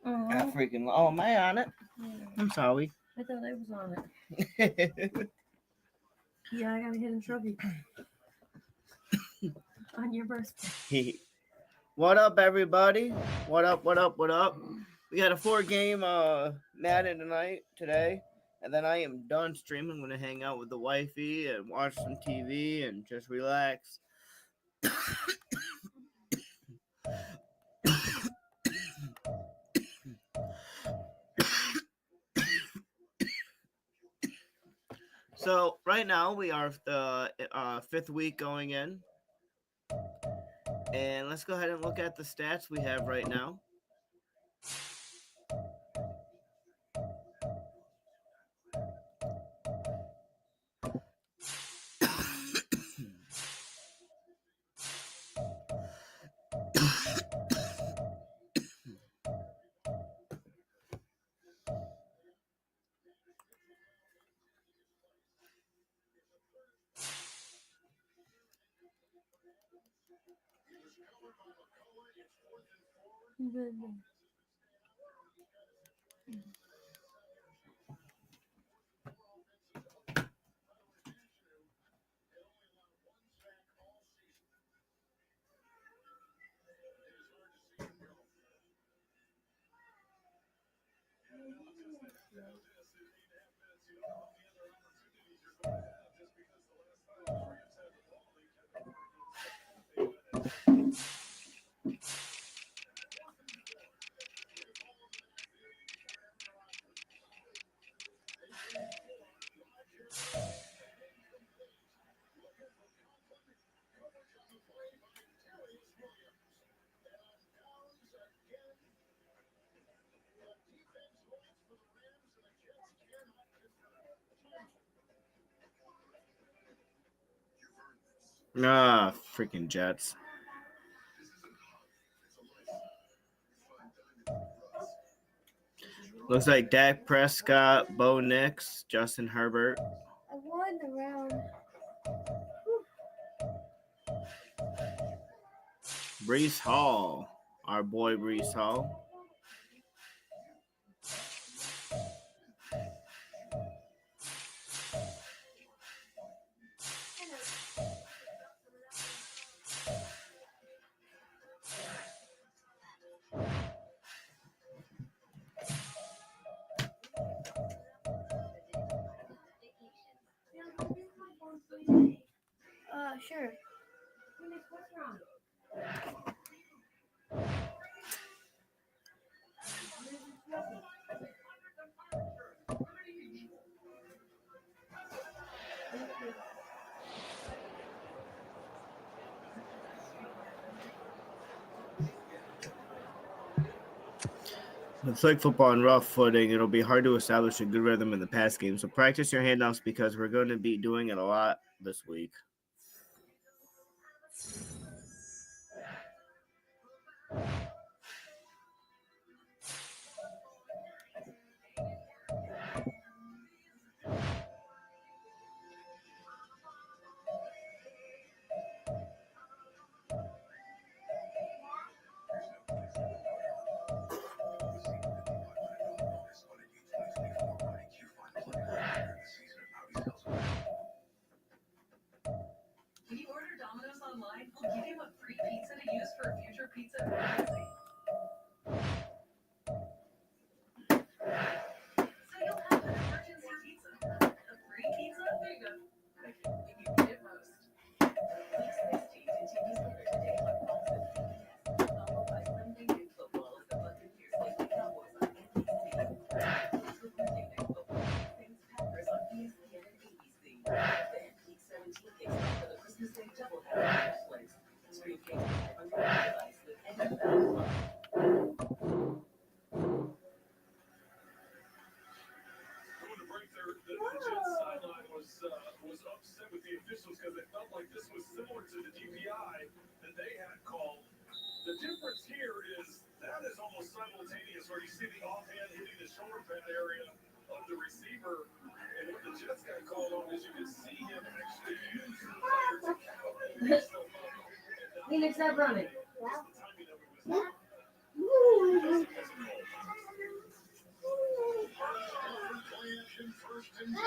I freaking. Oh, am I on it? Yeah. I'm sorry. I thought I was on it. Yeah, I got a hidden trophy on your birthday. What up, everybody? What up? What up? What up? We had a 4-game Madden today, and then I am done streaming. I'm gonna hang out with the wifey and watch some TV and just relax. So right now we are the 5th week going in, and let's go ahead and look at the stats we have right now. Freaking Jets. Looks like Dak Prescott, Bo Nix, Justin Herbert. I won the round. Breece Hall, our boy Breece Hall. Sure. With flag football on rough footing, it'll be hard to establish a good rhythm in the pass game. So practice your handoffs because we're going to be doing it a lot this week. When you order Domino's online, we'll give you a free pizza to use for a future pizza emergency. So you'll have an emergency pizza. A free pizza? There you go. When you need it most. Week 16 continues later today on Fox 15. Followed by Sunday Night Football as the Buccaneers take the Cowboys on NBC. For Monday Night Football, Saints Panthers on ESPN and ABC. Then Week 17 kicks off for the Christmas Day doubleheader on Netflix. Stream games live on your device with NFL Live. Going to break there, the Jets sideline was upset with the officials because they felt like this was similar to the DPI that they had called. The difference here is that is almost simultaneous where you see the offhand hitting the shoulder pad area of the receiver. And what the Jets got called on is you can see him actually use the player to counter himself up. Phoenix, stop running. The timing of it was first and 10.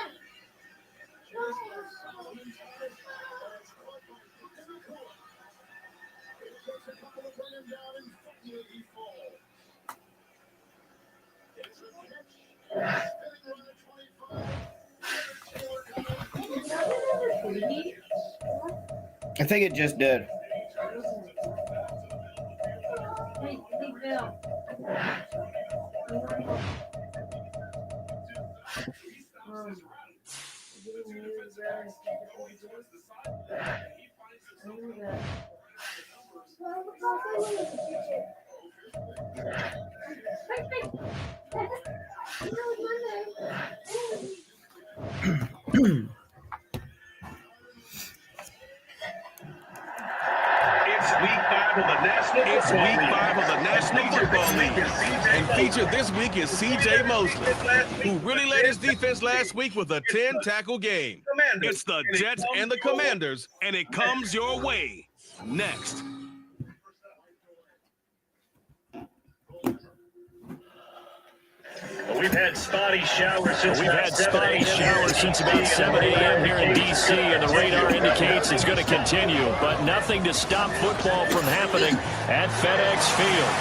I think it just did. Hey, Bill. It's week 5 of the National Football League. And featured this week is C.J. Mosley, who really led his defense last week with a 10-tackle game. It's the Jets and the Commanders, and it comes your way next. We've had spotty showers since about 7 a.m. here in D.C., and the radar indicates it's going to continue, but nothing to stop football from happening at FedEx Field.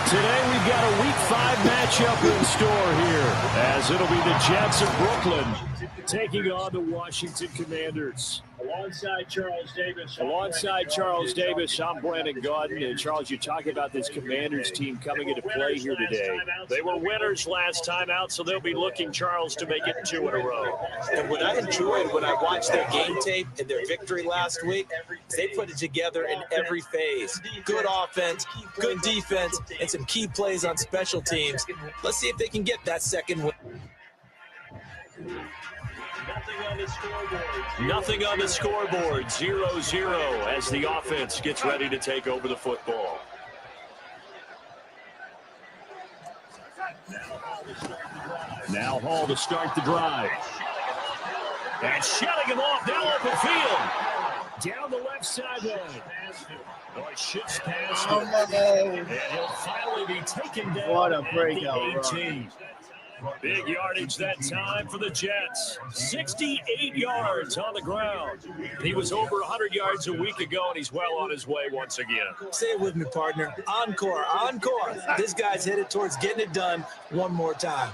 Today we've got a Week 5 matchup in store here, as it'll be the Jets of Brooklyn taking on the Washington Commanders. Alongside Charles Davis, I'm Brandon Gaudin. And Charles, you talk about this Commanders team coming into play here today. They were winners last time out, so they'll be looking, Charles, to make it 2 in a row. And what I enjoyed when I watched their game tape and their victory last week, they put it together in every phase. Good offense, good defense, and some key plays on special teams. Let's see if they can get that second win. Nothing on the scoreboard, 0-0 as the offense gets ready to take over the football. Now Hall to start the drive. And shutting him off down open field. Down the left sideline. Boy, shifts past him. And he'll finally be taken down. What a at breakout the 18. Big yardage that time for the Jets. 68 yards on the ground. He was over 100 yards a week ago, and he's well on his way once again. Say it with me, partner. Encore, encore. This guy's headed towards getting it done one more time.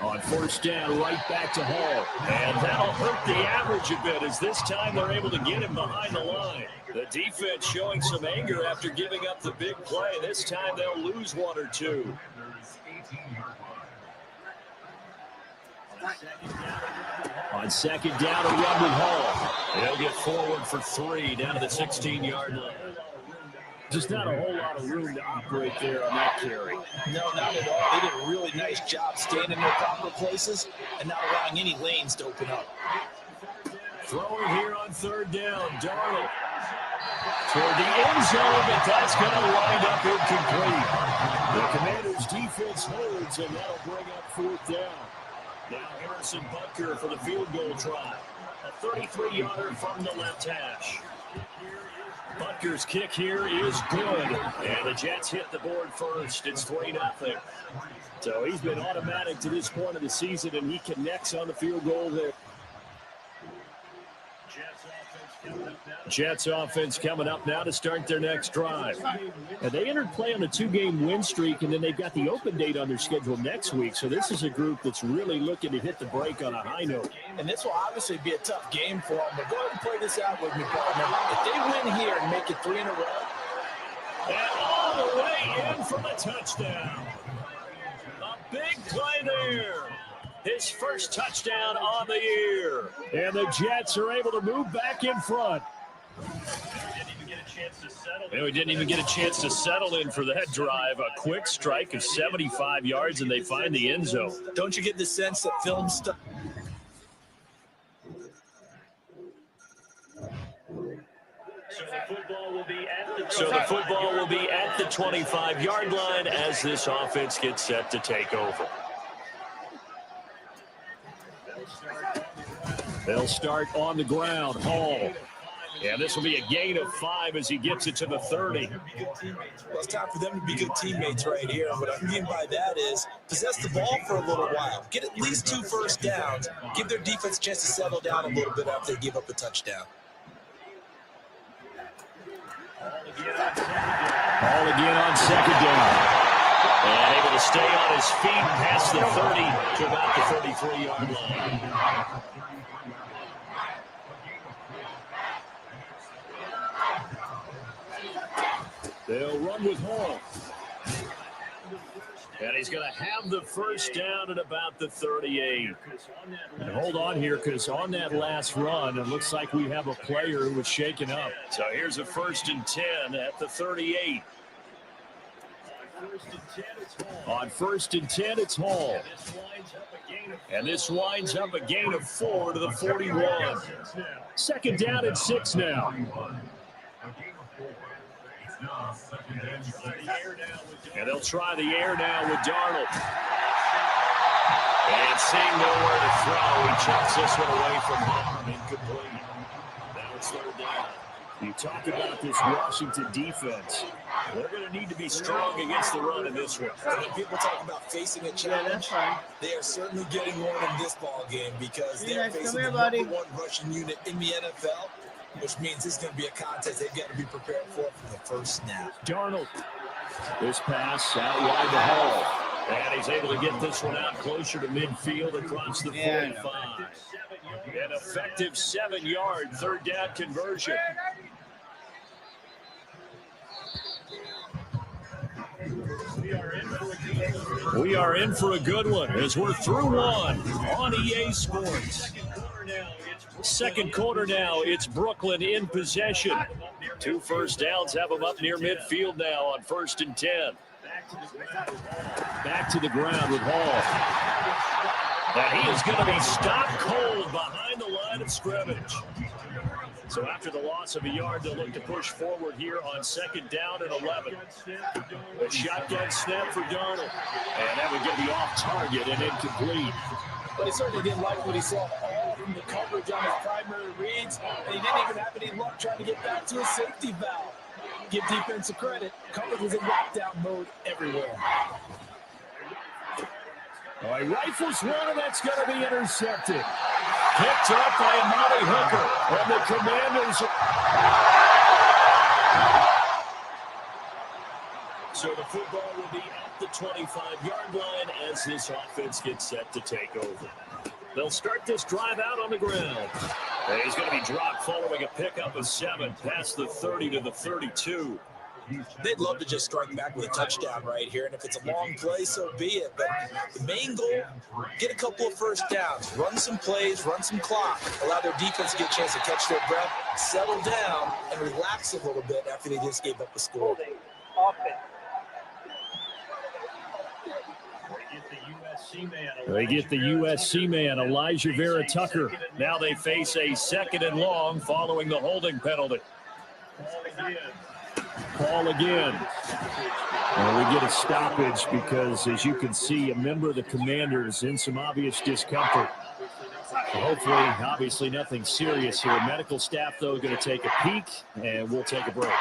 On first down, right back to Hall. And that'll hurt the average a bit, as this time they're able to get him behind the line. The defense showing some anger after giving up the big play. This time they'll lose 1 or 2. On second down, a run with Hall. He'll get forward for 3 down to the 16-yard line. Just not a whole lot of room to operate there on that carry. No, not at all. They did a really nice job staying in their proper places and not allowing any lanes to open up. Throwing here on third down, Darnold. Toward the end zone, but that's going to wind up incomplete. The Commanders' defense holds, and that'll bring up fourth down. Now Harrison Butker for the field goal try. A 33-yarder from the left hash. Butker's kick here is good, and the Jets hit the board first. It's 3-0. So he's been automatic to this point of the season, and he connects on the field goal there. Jets offense coming up now to start their next drive. And they entered play on a 2-game win streak, and then they've got the open date on their schedule next week. So this is a group that's really looking to hit the break on a high note. And this will obviously be a tough game for them, but go ahead and play this out with me, partner. If they win here and make it 3 in a row. And all the way in for the touchdown. A big play there. His first touchdown on the year. And the Jets are able to move back in front. And we didn't even get a chance to settle in for that drive. A quick strike of 75 yards, and they find the end zone. Don't you get the sense that film stuff? So the football will be at the 25-yard line as this offense gets set to take over. They'll start on the ground. Hall. And this will be a gain of 5 as he gets it to the 30. Well, it's time for them to be good teammates right here. What I mean by that is possess the ball for a little while. Get at least 2 first downs. Give their defense a chance to settle down a little bit after they give up a touchdown. All again on second down. And able to stay on his feet past the 30 to about the 33-yard line. They'll run with Hall. And he's going to have the first down at about the 38. And hold on here, because on that last run, it looks like we have a player who was shaken up. So here's a 1st and 10 at the 38. On 1st and 10, it's Hall. And this winds up a gain of 4 to the 41. Second down and 6 now. And they'll try the air now with Darnold. And seeing nowhere to throw, he chucks this one away from home. Incomplete. Now it's 3rd down. You talk about this Washington defense. They're going to need to be strong against the run in this one. When people talk about facing a challenge, they are certainly getting one in this ball game because they're facing the number 1 rushing unit in the NFL, which means this is going to be a contest they've got to be prepared for from the first snap. Darnold. This pass out wide to Hall. And he's able to get this one out closer to midfield across the 45. An effective 7-yard 3rd down conversion. We are in for a good one as we're through one on EA Sports. Second quarter now, it's Brooklyn in possession. 2 first downs have them up near midfield now on 1st and 10. Back to the ground with Hall. And he is going to be stopped cold behind the line of scrimmage. So after the loss of a yard, they'll look to push forward here on 2nd down and 11. A shotgun snap for Darnold. And that would get the off target and incomplete. But he certainly didn't like what he saw all from the coverage on his primary reads, and he didn't even have any luck trying to get back to his safety valve. Give defense credit. Coverage was in lockdown mode everywhere. All right, rifles one, and that's going to be intercepted. Picked up by Amari Hooker, and the Commanders. So the football will be at the 25-yard line as this offense gets set to take over. They'll start this drive out on the ground. And he's going to be dropped following a pickup of 7 past the 30 to the 32. they'd love to just strike back with a touchdown right here. And if it's a long play, so be it. But the main goal, get a couple of first downs, run some plays, run some clock, allow their defense to get a chance to catch their breath, settle down, and relax a little bit after they just gave up the score. They get the USC man, Elijah Vera Tucker. Now they face a 2nd and long following the holding penalty. Call again. And we get a stoppage because, as you can see, a member of the Commanders in some obvious discomfort. Hopefully, obviously nothing serious here. Medical staff, though, going to take a peek, and we'll take a break.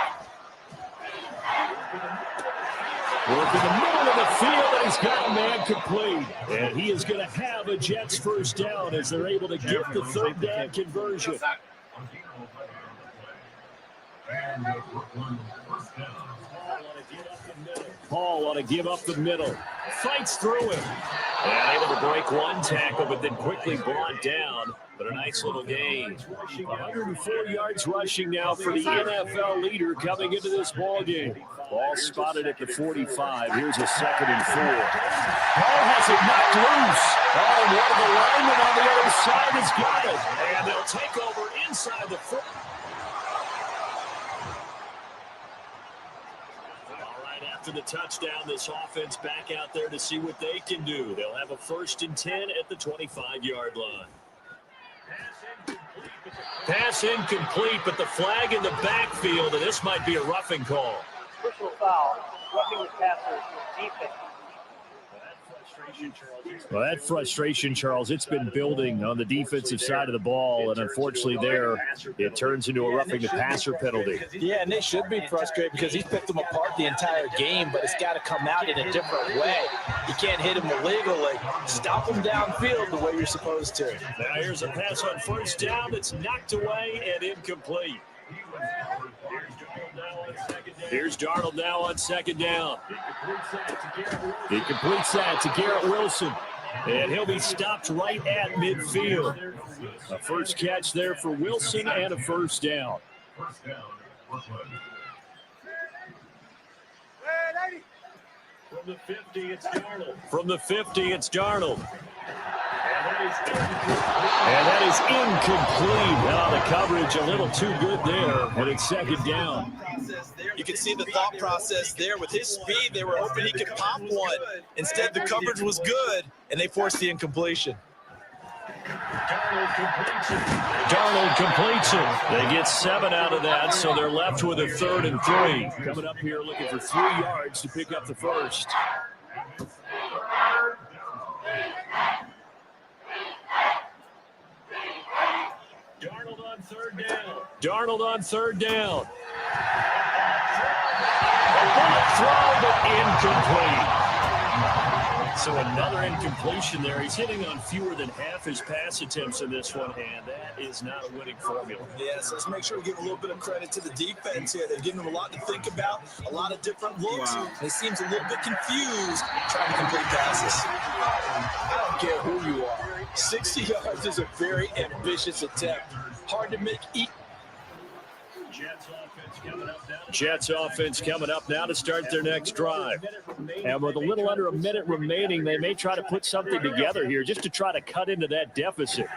Work in the middle of the field, and he's got a man complete. And he is going to have a Jets first down as they're able to get the 3rd down conversion. Paul ought to give up the middle. Fights through him. And able to break one tackle, but then quickly brought down. But a nice little gain. 104 yards rushing now for the NFL leader coming into this ball game. Ball spotted at the 45. Here's a 2nd and 4. Paul has it knocked loose. Oh, one of the linemen on the other side has got it. And they'll take over inside the 4. All right, after the touchdown, this offense back out there to see what they can do. They'll have a 1st and 10 at the 25-yard line. Pass incomplete, but the flag in the backfield, and this might be a roughing call. Personal foul, roughing the passer, defense. Well, that frustration, Charles, it's been building on the defensive side of the ball, and unfortunately there, it turns into a roughing the passer penalty. Yeah, and they should be frustrated because he's picked them apart the entire game, but it's got to come out in a different way. You can't hit him illegally. Stop him downfield the way you're supposed to. Now here's a pass on 1st down that's knocked away and incomplete. Here's Darnold now on 2nd down. He completes that to Garrett Wilson. And he'll be stopped right at midfield. A first catch there for Wilson and a 1st down. From the 50, it's Darnold. And that is incomplete. Now the coverage a little too good there, and it's 2nd down. You can see the thought process there. With his speed, they were hoping he could pop one. Instead, the coverage was good, and they forced the incompletion. Darnold completes it. They get 7 out of that, so they're left with a 3rd and 3. Coming up here looking for 3 yards to pick up the 1st. Darnold on 3rd down. Darnold on 3rd down. A bullet throw, but incomplete. So another incompletion there. He's hitting on fewer than half his pass attempts in this one, and that is not a winning formula. Yes, let's make sure we give a little bit of credit to the defense here. They've given them a lot to think about, a lot of different looks. Wow. They seem a little bit confused trying to complete passes. I don't care who you are. 60 yards is a very ambitious attempt. Hard to make each. Jets offense coming up now to start their next drive. And with a little under a minute remaining, they may try to put something together here just to try to cut into that deficit.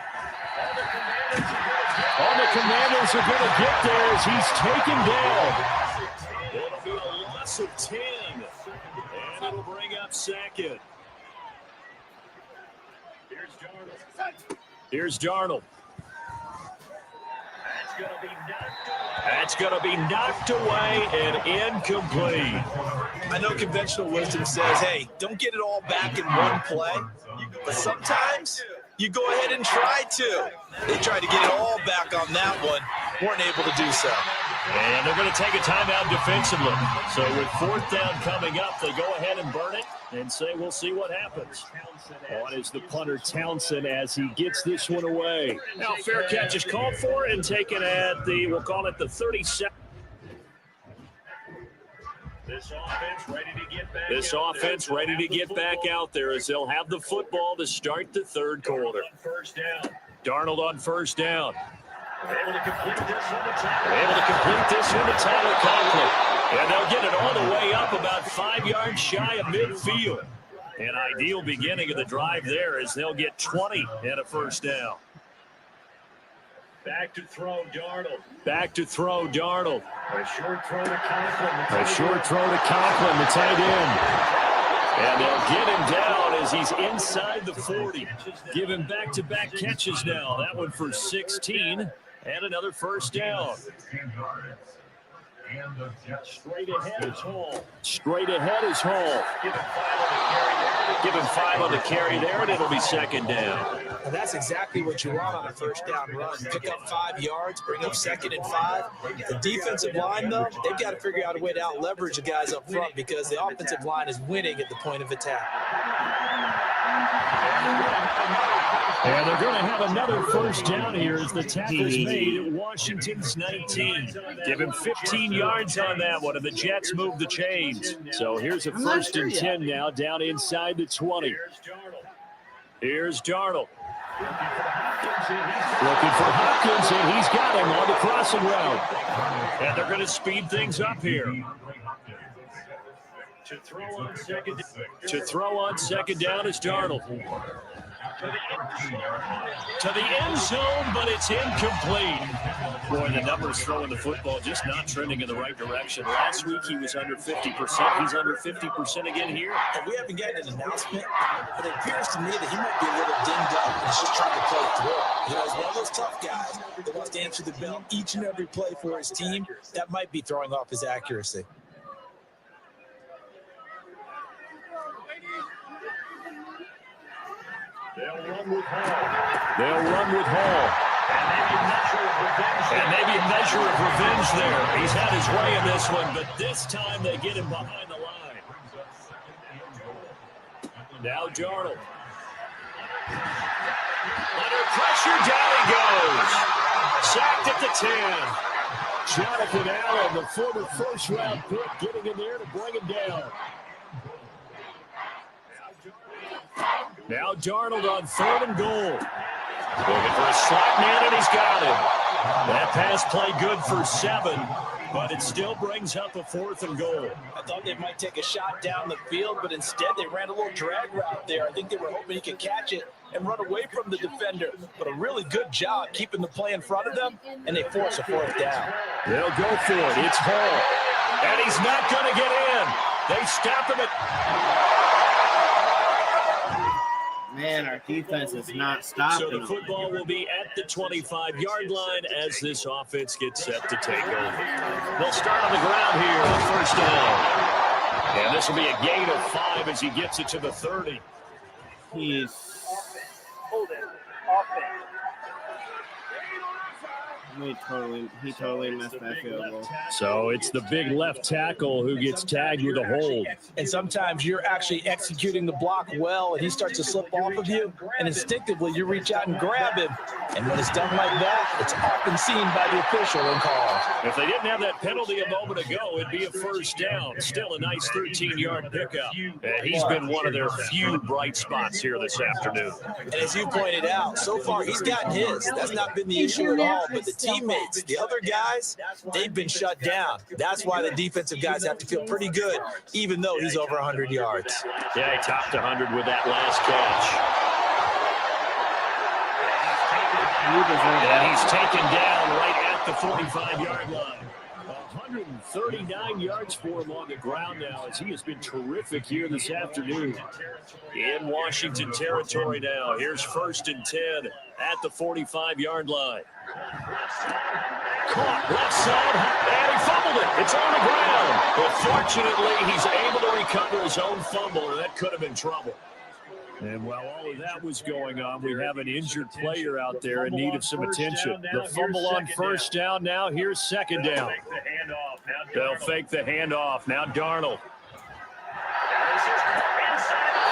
All the Commanders are going to get there as he's taken down. It'll be a loss of 10. And it'll bring up 2nd. Here's Darnold. That's going to be knocked away and incomplete. I know conventional wisdom says, hey, don't get it all back in one play. But sometimes you go ahead and try to. They tried to get it all back on that one. Weren't able to do so. And they're going to take a timeout defensively. So with 4th down coming up, they go ahead and burn it and say we'll see what happens. On is the punter Townsend as he gets this one away. Now fair catch is called for and taken at the, we'll call it the 37. This offense ready to get back out there as they'll have the football to start the 3rd quarter. Darnold on 1st down. Able to complete this one to Tyler Conklin. And they'll get it all the way up about 5 yards shy of midfield. An ideal beginning of the drive there as they'll get 20 and a first down. Back to throw, Darnold. Back to throw, Darnold. A short throw to Conklin. A short throw to Conklin, the tight end. And they'll get him down as he's inside the 40. Give him back-to-back catches now. That one for 16 and another first down. Straight ahead is Hall. Straight ahead is Hall. Give him 5 on the carry there, and it'll be second down. And that's exactly what you want on a first down run. Pick up 5 yards, bring up 2nd and 5. The defensive line, though, they've got to figure out a way to out-leverage the guys up front because the offensive line is winning at the point of attack. And they're going to have another first down here as the tackle's made at Washington's 19. Give him 15 yards on that one, and the Jets move the chains. So here's a first and 10 now, down inside the 20. Here's Darnold. Looking for Hopkins, and he's got him on the crossing route. And they're going to speed things up here. To throw on second. To throw on second down is Darnold. To the end zone, but it's incomplete. Boy, the numbers throwing the football just not trending in the right direction. Last week he was under 50%. He's under 50% again here. And we haven't gotten an announcement, but it appears to me that he might be a little dinged up and he's just trying to play through it. You know, he's one of those tough guys that wants to answer the bell each and every play for his team. That might be throwing off his accuracy. They'll run with Hall. They'll run with Hall. And maybe a measure of revenge there. He's had his way in this one, but this time they get him behind the line. Now Darnold. Under pressure, down he goes. Sacked at the 10. Jonathan Allen, the former first-round pick, getting in there to bring him down. Now Darnold on 3rd and goal. Looking for a slot man, and he's got him. That pass play good for 7, but it still brings up a 4th and goal. I thought they might take a shot down the field, but instead they ran a little drag route there. I think they were hoping he could catch it and run away from the defender. But a really good job keeping the play in front of them, and they force a 4th down. They'll go for it. It's Hall. And he's not going to get in. They stop him at... Man, our defense is not stopping. So the football will be at the 25-yard line as this offense gets set to take over. They'll start on the ground here on first down. And this will be a gain of 5 as he gets it to the 30. He's Holding offense. he totally messed that field goal. So it's the big left tackle who gets tagged with a hold. And sometimes you're actually executing the block well, and he starts to slip off of you, and instinctively you reach out and grab him. And when it's done like that, it's often seen by the official and called. If they didn't have that penalty a moment ago, it'd be a first down. Still a nice 13-yard pickup. And he's been one of their few bright spots here this afternoon. And as you pointed out, so far he's gotten his. That's not been the issue at all, but the teammates, the other guys, they've been shut down. That's why the defensive guys have to feel pretty good, even though he's over 100 yards. Yeah, he topped 100 with that last catch. And he's taken down right at the 45-yard line. 139 yards for him on the ground now as he has been terrific here this afternoon. In Washington territory now. Here's 1st and 10 at the 45-yard line. Caught left side, and he fumbled it. It's on the ground. But fortunately, he's able to recover his own fumble, and that could have been trouble. And while all of that was going on, we have an injured player out there in need of some attention. The fumble on first down now. Here's 2nd down. They'll fake the handoff. Now Darnold.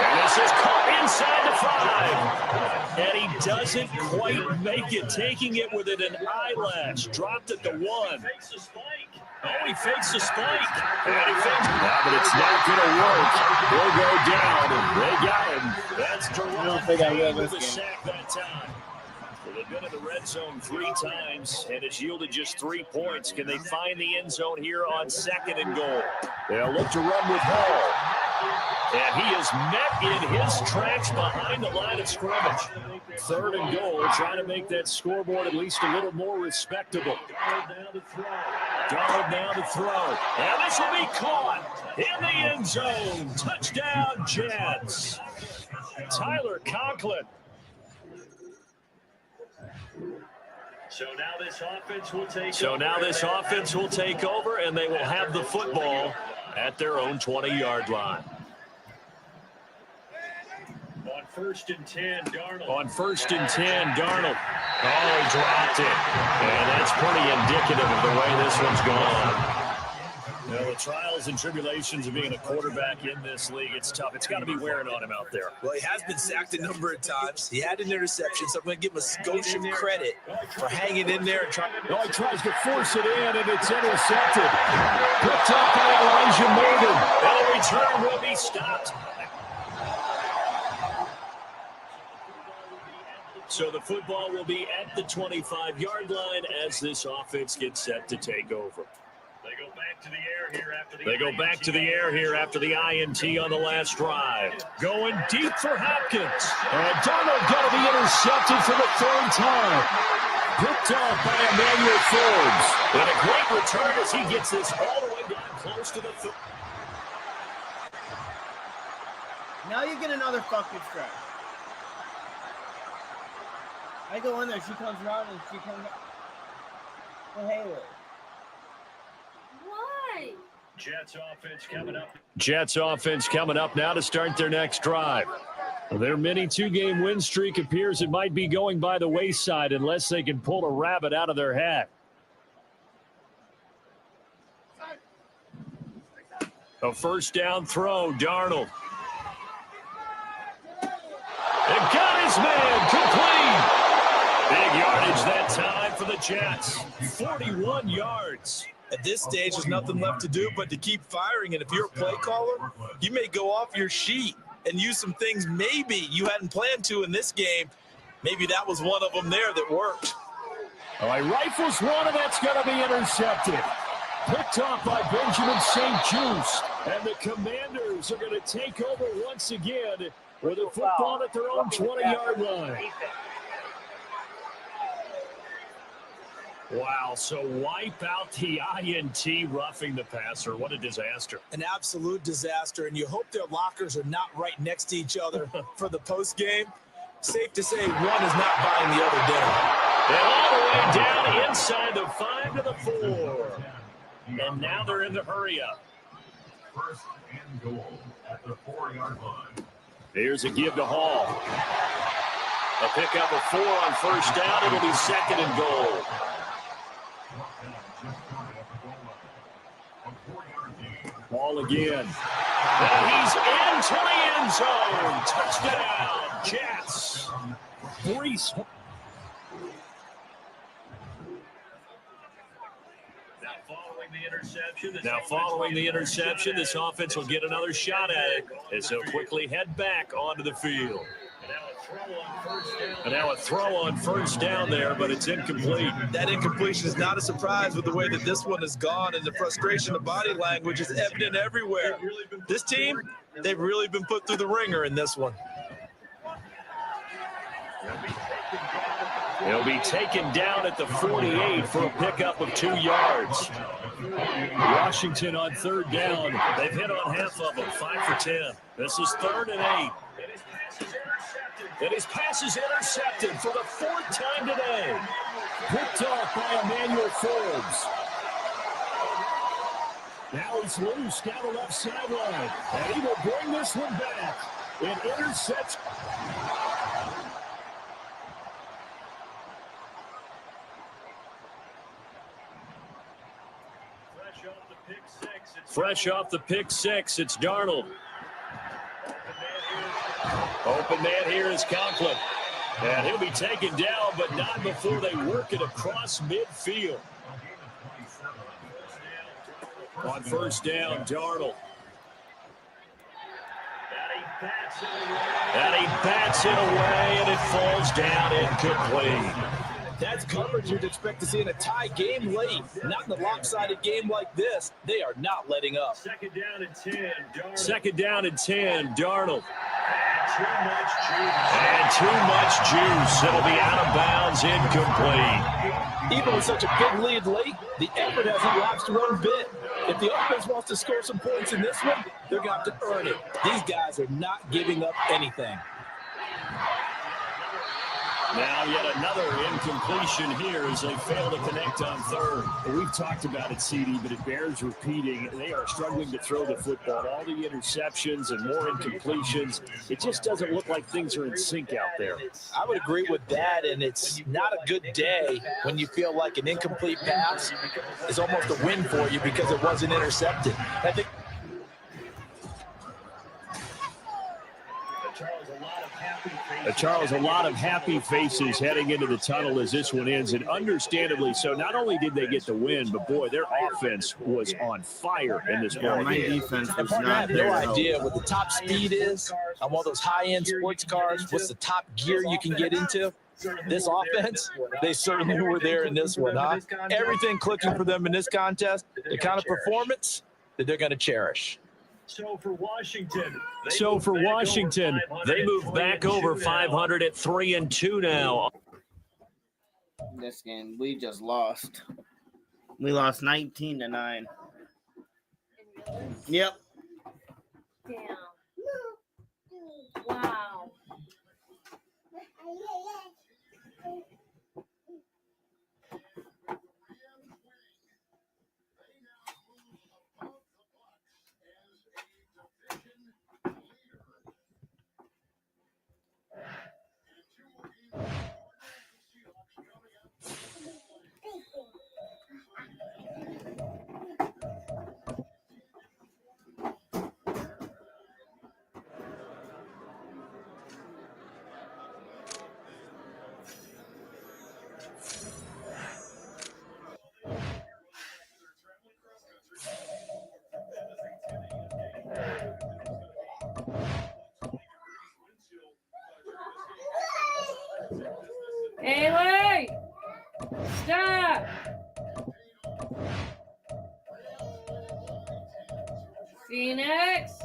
And this is caught inside the 5. And he doesn't quite make it, taking it within an eyelash. Dropped at the 1. Oh, he fakes the spike. And he fakes it. Now, but it's not going to work. He'll go down, and they got him. That's Jerome with the sack that time. Well, they've been in the red zone 3 times, and it's yielded just 3 points. Can they find the end zone here on 2nd and goal? They'll look to run with Hall. And he is met in his tracks behind the line of scrimmage. 3rd and goal, trying to make that scoreboard at least a little more respectable. Donald now to throw. And this will be caught in the end zone. Touchdown, Jets. Tyler Conklin. So now this offense will take over, and they will have the football at their own 20-yard line. On 1st and 10, Darnold. Oh, he dropped it. And that's pretty indicative of the way this one's gone. You know, the trials and tribulations of being a quarterback in this league, it's tough. It's got to be wearing on him out there. Well, he has been sacked a number of times. He had an interception, so I'm going to give him a skosh of credit for hanging in there and trying. Oh, he tries to force it in, and it's intercepted. Picked up by Elijah Morgan. And the return will be stopped. So the football will be at the 25-yard line as this offense gets set to take over. They go back to the air here after the INT on the last drive. Going deep for Hopkins. And Donald got to be intercepted for the 3rd time. Picked off by Emmanuel Forbes. And a great return as he gets this all the way down close to the field. Now you get another fucking strike. I go in there, she comes around and she comes out. Oh, Haley. Why? Jets offense coming up now to start their next drive. Their mini 2-game win streak appears it might be going by the wayside unless they can pull a rabbit out of their hat. A 1st down throw, Darnold. And got his man complete. Big yardage that time for the Jets. 41 yards. At this stage, there's nothing left to do but to keep firing. And if you're a play caller, you may go off your sheet and use some things maybe you hadn't planned to in this game. Maybe that was one of them there that worked. All right, rifles one, and that's going to be intercepted. Picked off by Benjamin St. Juice. And the Commanders are going to take over once again with a football at their own 20-yard line. Wow, so wipe out the INT roughing the passer. What a disaster. An absolute disaster, and you hope their lockers are not right next to each other for the post game. Safe to say one is not buying the other down. And all the way down inside the 5 to the 4. And now they're in the hurry up. 1st and goal at the 4-yard line. Here's a give to Hall. A pickup of 4 on 1st down. It'll be 2nd and goal. Ball again. And he's into the end zone. Touchdown, Jets. 3. Now following the interception, this offense will get another shot at it as they'll quickly head back onto the field. And now a throw on 1st down there, but it's incomplete. That incompletion is not a surprise with the way that this one has gone, and the frustration of body language is evident everywhere. This team, they've really been put through the ringer in this one. They'll be taken down at the 48 for a pickup of 2 yards. Washington on 3rd down. They've hit on half of them, 5 for 10. This is 3rd and 8. And his pass is intercepted for the 4th time today. Picked off by Emmanuel Forbes. Now he's loose down the left sideline. And he will bring this one back. It intercepts. Fresh off the pick 6, it's Darnold. Open man here is Conklin. And he'll be taken down, but not before they work it across midfield. On 1st down, Darnold. And he bats it away, and it falls down incomplete. That's coverage you'd expect to see in a tie game late. Not in a lopsided game like this. They are not letting up. Second down and 10. Darnold. Second down and 10, Darnold. And too much juice. It'll be out of bounds, incomplete. Even with such a big lead late, the effort hasn't lapsed one bit. If the offense wants to score some points in this one, they're going to have to earn it. These guys are not giving up anything. Now yet another incompletion here as they fail to connect on third. We've talked about it, CD, but it bears repeating. They are struggling to throw the football. All the interceptions and more incompletions. It just doesn't look like things are in sync out there. I would agree with that, and it's not a good day when you feel like an incomplete pass is almost a win for you because it wasn't intercepted. I think Charles, a lot of happy faces heading into the tunnel as this one ends, and understandably so. Not only did they get the win, but boy, their offense was on fire in this ball My game. defense was I not have there. no to help. idea what the top speed is on one of those high-end sports cars. What's the top gear you can get into? This offense, they certainly were there in this one, huh? Everything clicking for them in this contest, the kind of performance that they're going to cherish. So for Washington, they move back over 500 at 3-2 now. This game, we just lost. We lost 19-9. Yep. Damn. Wow. Haley! Stop! Phoenix!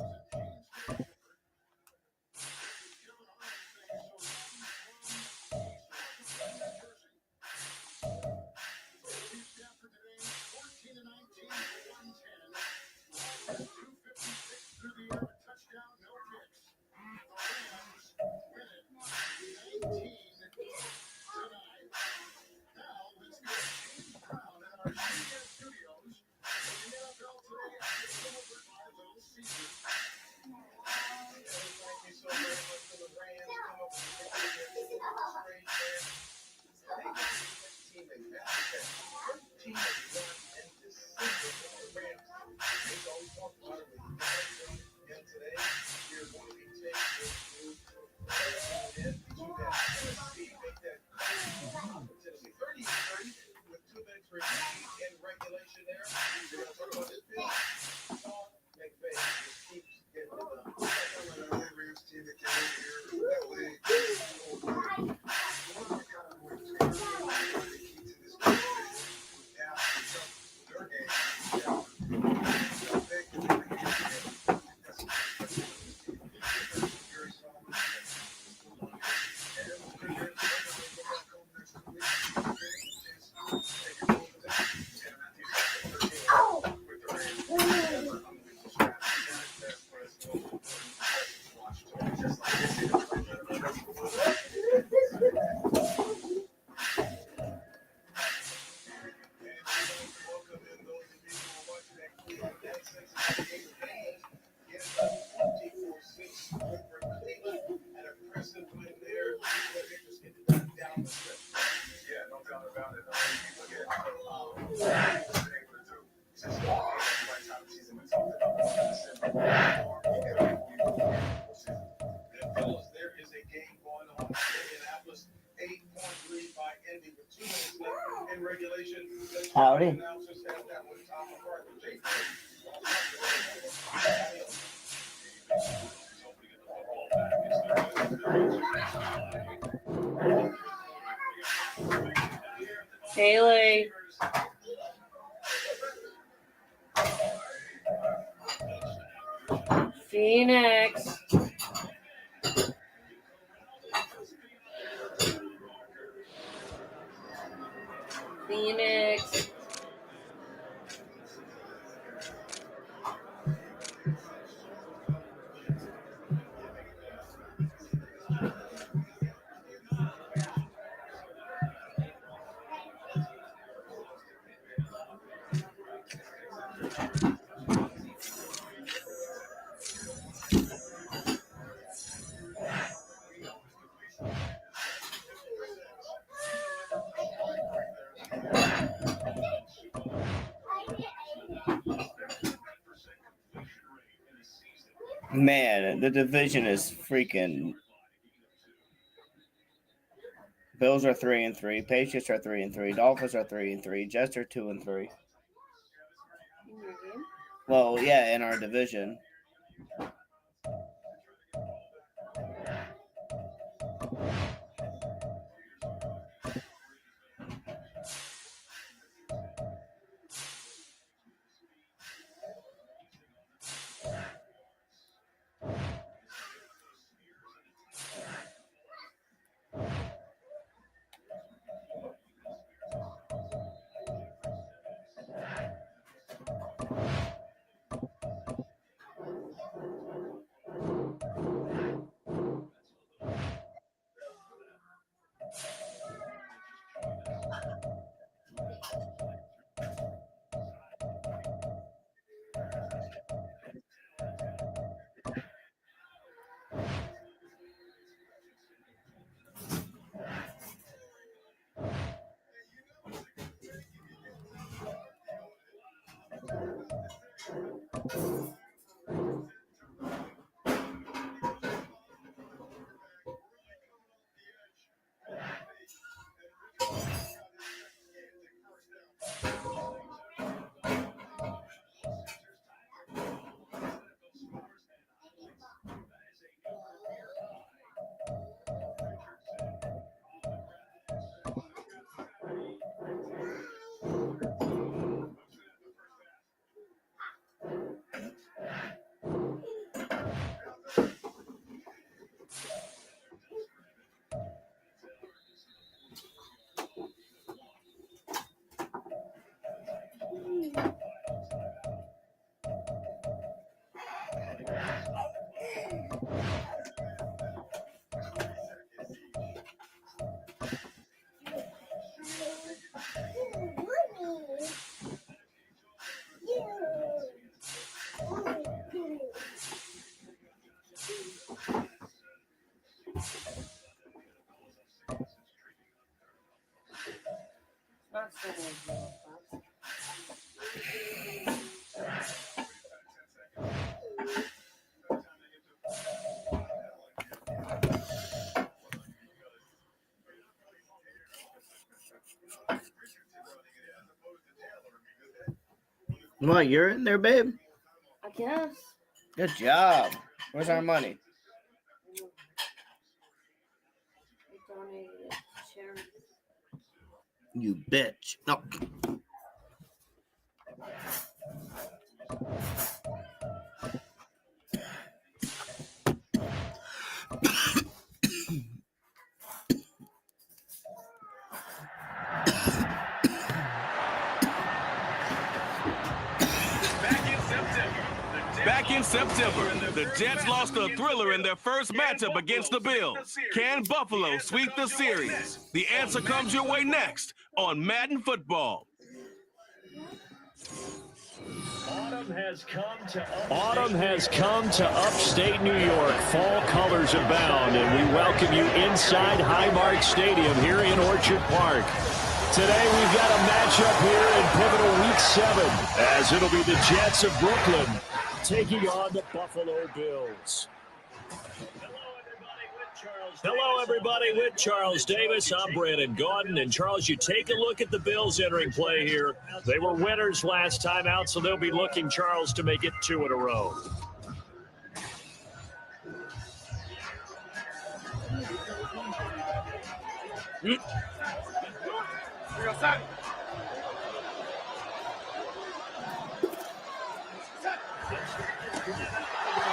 Howdy. Haley. Phoenix. Phoenix. Man, the division is freaking. Bills are 3-3. Patriots are 3-3. Dolphins are 3-3. Jets are 2-3. Well, yeah, in our division. What, you're in there, babe? I guess. Good job. Where's our money? I donated it to charity. You bitch. No. Back in September, the Jets lost a thriller in their first matchup against the Bills. Can Buffalo sweep the series? The answer comes your way next on Madden Football. Autumn has come to upstate New York. Fall colors abound, and we welcome you inside Highmark Stadium here in Orchard Park. Today we've got a matchup here in pivotal Week 7, as it'll be the Jets of Brooklyn taking on the Buffalo Bills. Hello, everybody. With Charles Davis, I'm Brandon Gaudin. And, Charles, you take a look at the Bills entering play here. They were winners last time out, so they'll be looking, Charles, to make it 2 in a row.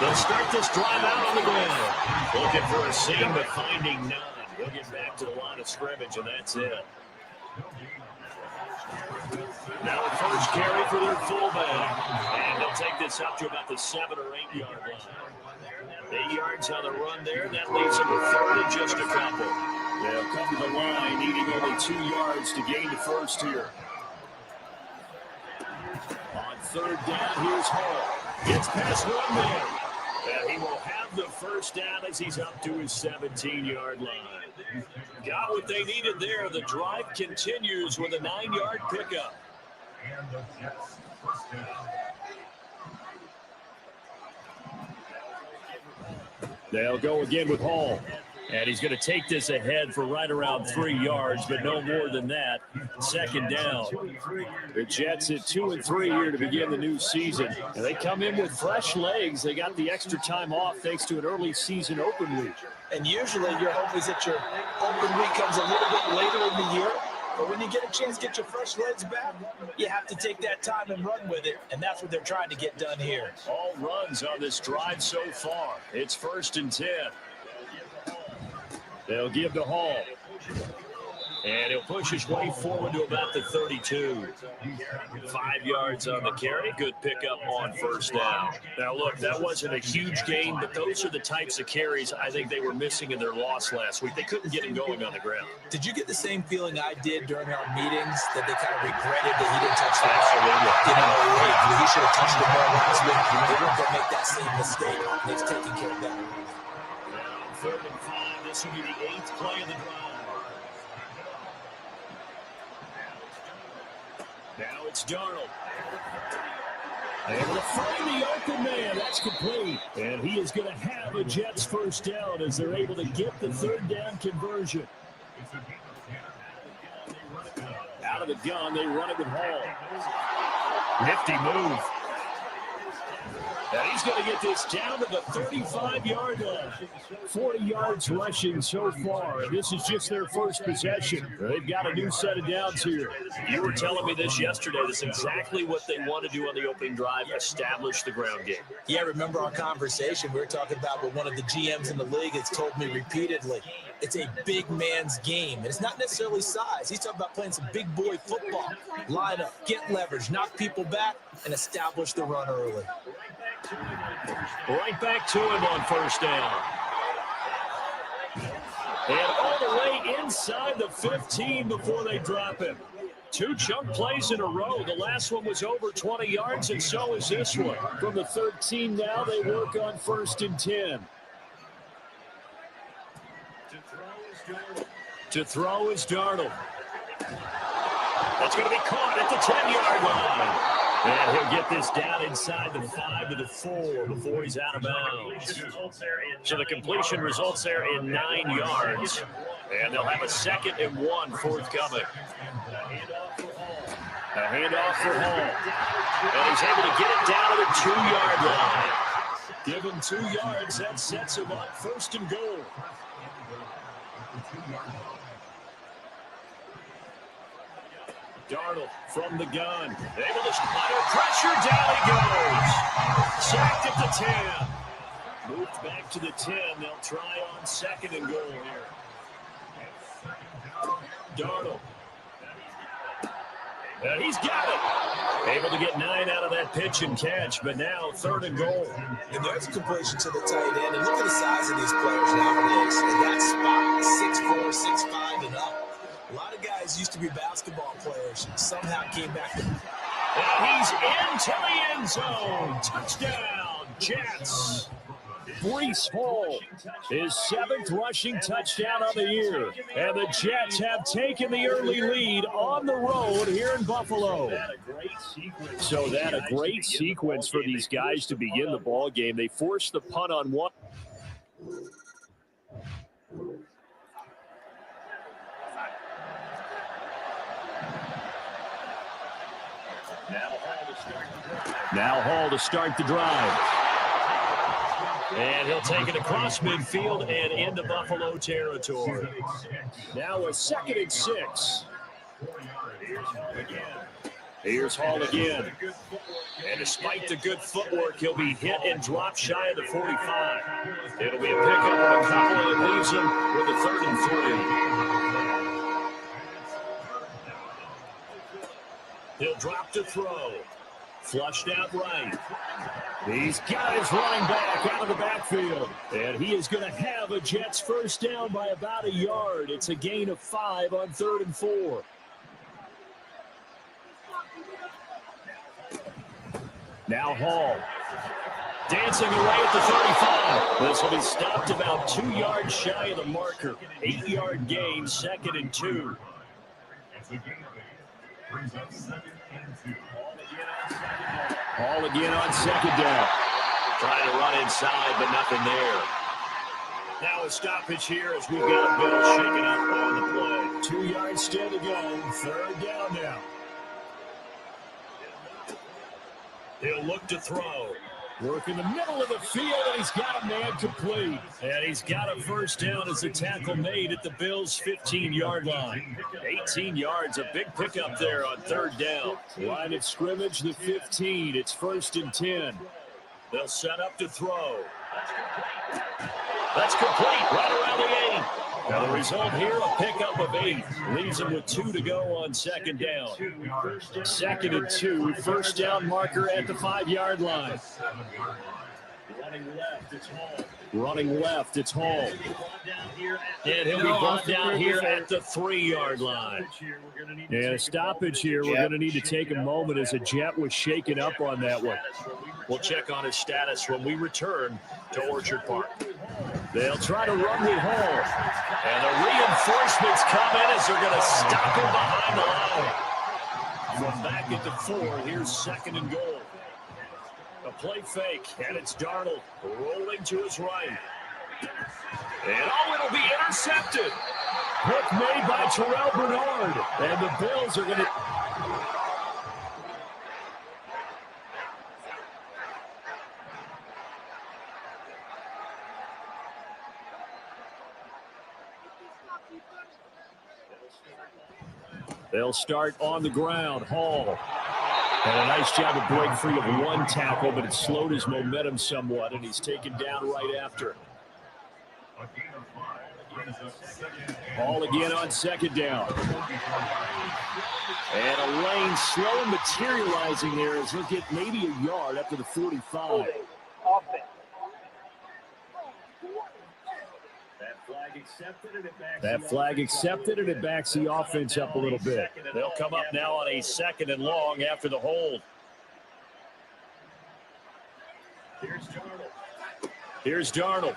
They'll start this drive out on the ground. Looking for a seam, but finding none. They'll get back to the line of scrimmage, and that's it. Now a first carry for their fullback. And they'll take this up to about the 7 or 8 yard line. 8 yards on the run there. That leaves them with 3rd and just a couple. They'll come to the line, needing only 2 yards to gain the first here. On 3rd down, here's Hall. Gets past one man. And he will have the first down as he's up to his 17-yard line. Got what they needed there. The drive continues with a 9-yard pickup. They'll go again with Hall. And he's going to take this ahead for right around 3 yards, but no more than that. 2nd down. The Jets at 2-3 here to begin the new season. And they come in with fresh legs. They got the extra time off thanks to an early season open week. And usually your hope is that your open week comes a little bit later in the year. But when you get a chance to get your fresh legs back, you have to take that time and run with it. And that's what they're trying to get done here. All runs on this drive so far. It's 1st and 10. They'll give to Hall. And he'll push his way forward to about the 32. 5 yards on the carry. Good pickup on 1st down. Now, look, that wasn't a huge gain, but those are the types of carries I think they were missing in their loss last week. They couldn't get him going on the ground. Did you get the same feeling I did during our meetings that they kind of regretted that he didn't touch the ball? You know, he should have touched the ball last week. They weren't going to make that same mistake. And they've taken care of that. Now, 3rd and 5. This will be the 8th play of the drive. Now it's Darnold. Able to find the open man. That's complete. And he is going to have a Jets first down as they're able to get the 3rd down conversion. Out of the gun, they run it with Hall. Nifty move. And he's going to get this down to the 35-yard line. 40 yards rushing so far, and this is just their first possession. They've got a new set of downs here. You were telling me this yesterday. This is exactly what they want to do on the opening drive, establish the ground game. Yeah, remember our conversation we were talking about with one of the GMs in the league has told me repeatedly, it's a big man's game. And it's not necessarily size. He's talking about playing some big boy football. Line up, get leverage, knock people back, and establish the run early. Right back to him on 1st down. And all the way inside the 15 before they drop him. 2 chunk plays in a row. The last one was over 20 yards, and so is this one. From the 13 now, they work on 1st and 10. To throw is Darnold. That's going to be caught at the 10-yard line. And he'll get this down inside the 5 to the 4 before he's out of bounds. So the completion results there in 9 yards. And they'll have a 2nd and 1 forthcoming. A handoff for Hall. And he's able to get it down to the 2-yard line. Give him 2 yards. That sets him up 1st and goal. Darnold from the gun. Able to under pressure. Down he goes. Sacked at the 10. Moved back to the 10. They'll try on 2nd and goal here. Darnold. And he's got it. Able to get 9 out of that pitch and catch, but now 3rd and goal. And there's a completion to the tight end. And look at the size of these players nowadays. And that spot, 6'4", 6'5", and up. A lot of guys used to be basketball players. Somehow came back. And he's into the end zone. Touchdown, Jets. Breece Hall, his 7th rushing touchdown of the year. And the Jets have taken the early lead on the road here in Buffalo. So that a great sequence for these guys to begin the ball game. They forced the punt on one. Now Hall to start the drive. And he'll take it across midfield and into Buffalo territory. Now a 2nd and 6. Here's Hall again. And despite the good footwork, he'll be hit and dropped shy of the 45. It'll be a pickup of a couple that leaves him with a 3rd and 3. He'll drop to throw. Flushed out right. He's got his running back out of the backfield. And he is going to have a Jets first down by about a yard. It's a gain of 5 on 3rd and 4. Now Hall. Dancing away at the 35. This will be stopped about 2 yards shy of the marker. 8-yard gain, 2nd and 2. Hall again on 2nd down. Trying to run inside, but nothing there. Now a stoppage here as we've got a Bill shaking up on the play. 2 yards still to go. 3rd down now. He'll look to throw. Work in the middle of the field, and he's got a man complete. And he's got a first down as the tackle made at the Bills' 15-yard line. 18 yards, a big pickup there on 3rd down. Line of scrimmage, the 15. It's 1st and 10. They'll set up to throw. That's complete, right around the 8. Now the result here, a pickup of 8. Leaves him with 2 to go on 2nd down. 2nd and 2, first down marker at the 5-yard line. Running left, it's Hall. And he'll be brought down here at the 3-yard line. And a stoppage here. We're going to need to take a moment as a Jet was shaken up on that one. We'll check on his status when we return to Orchard Park. They'll try to run with Hall. And the reinforcements come in as they're going to stop him behind the line. From back at the 4, here's 2nd and goal. A play fake, and it's Darnold rolling to his right. And it'll be intercepted. Hook made by Terrell Bernard. And the Bills are going to... They'll start on the ground. Hall. And a nice job of break free of 1 tackle, but it slowed his momentum somewhat, and he's taken down right after. Hall again on 2nd down. And a lane slow materializing there as he'll get maybe a yard up to the 45. That flag accepted, and it backs the offense up a little bit. They'll come up now on a 2nd and long after the hold. Here's Darnold.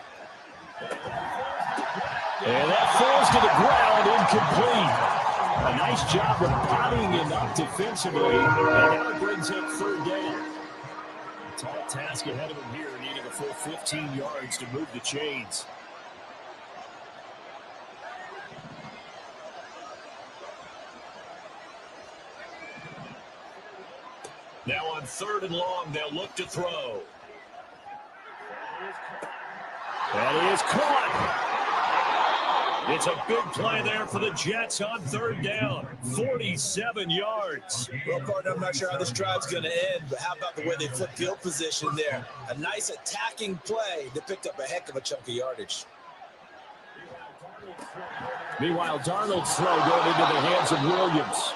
And that falls to the ground, incomplete. A nice job of bodying him up defensively, and now it brings up 3rd down. Tall task ahead of him here, needing a full 15 yards to move the chains. Now on 3rd and long, they'll look to throw. That is caught. It's a big play there for the Jets on 3rd down. 47 yards. Well, partner, I'm not sure how this drive's going to end, but how about the way they flip field position there? A nice attacking play that picked up a heck of a chunk of yardage. Meanwhile, Darnold's throw going into the hands of Williams.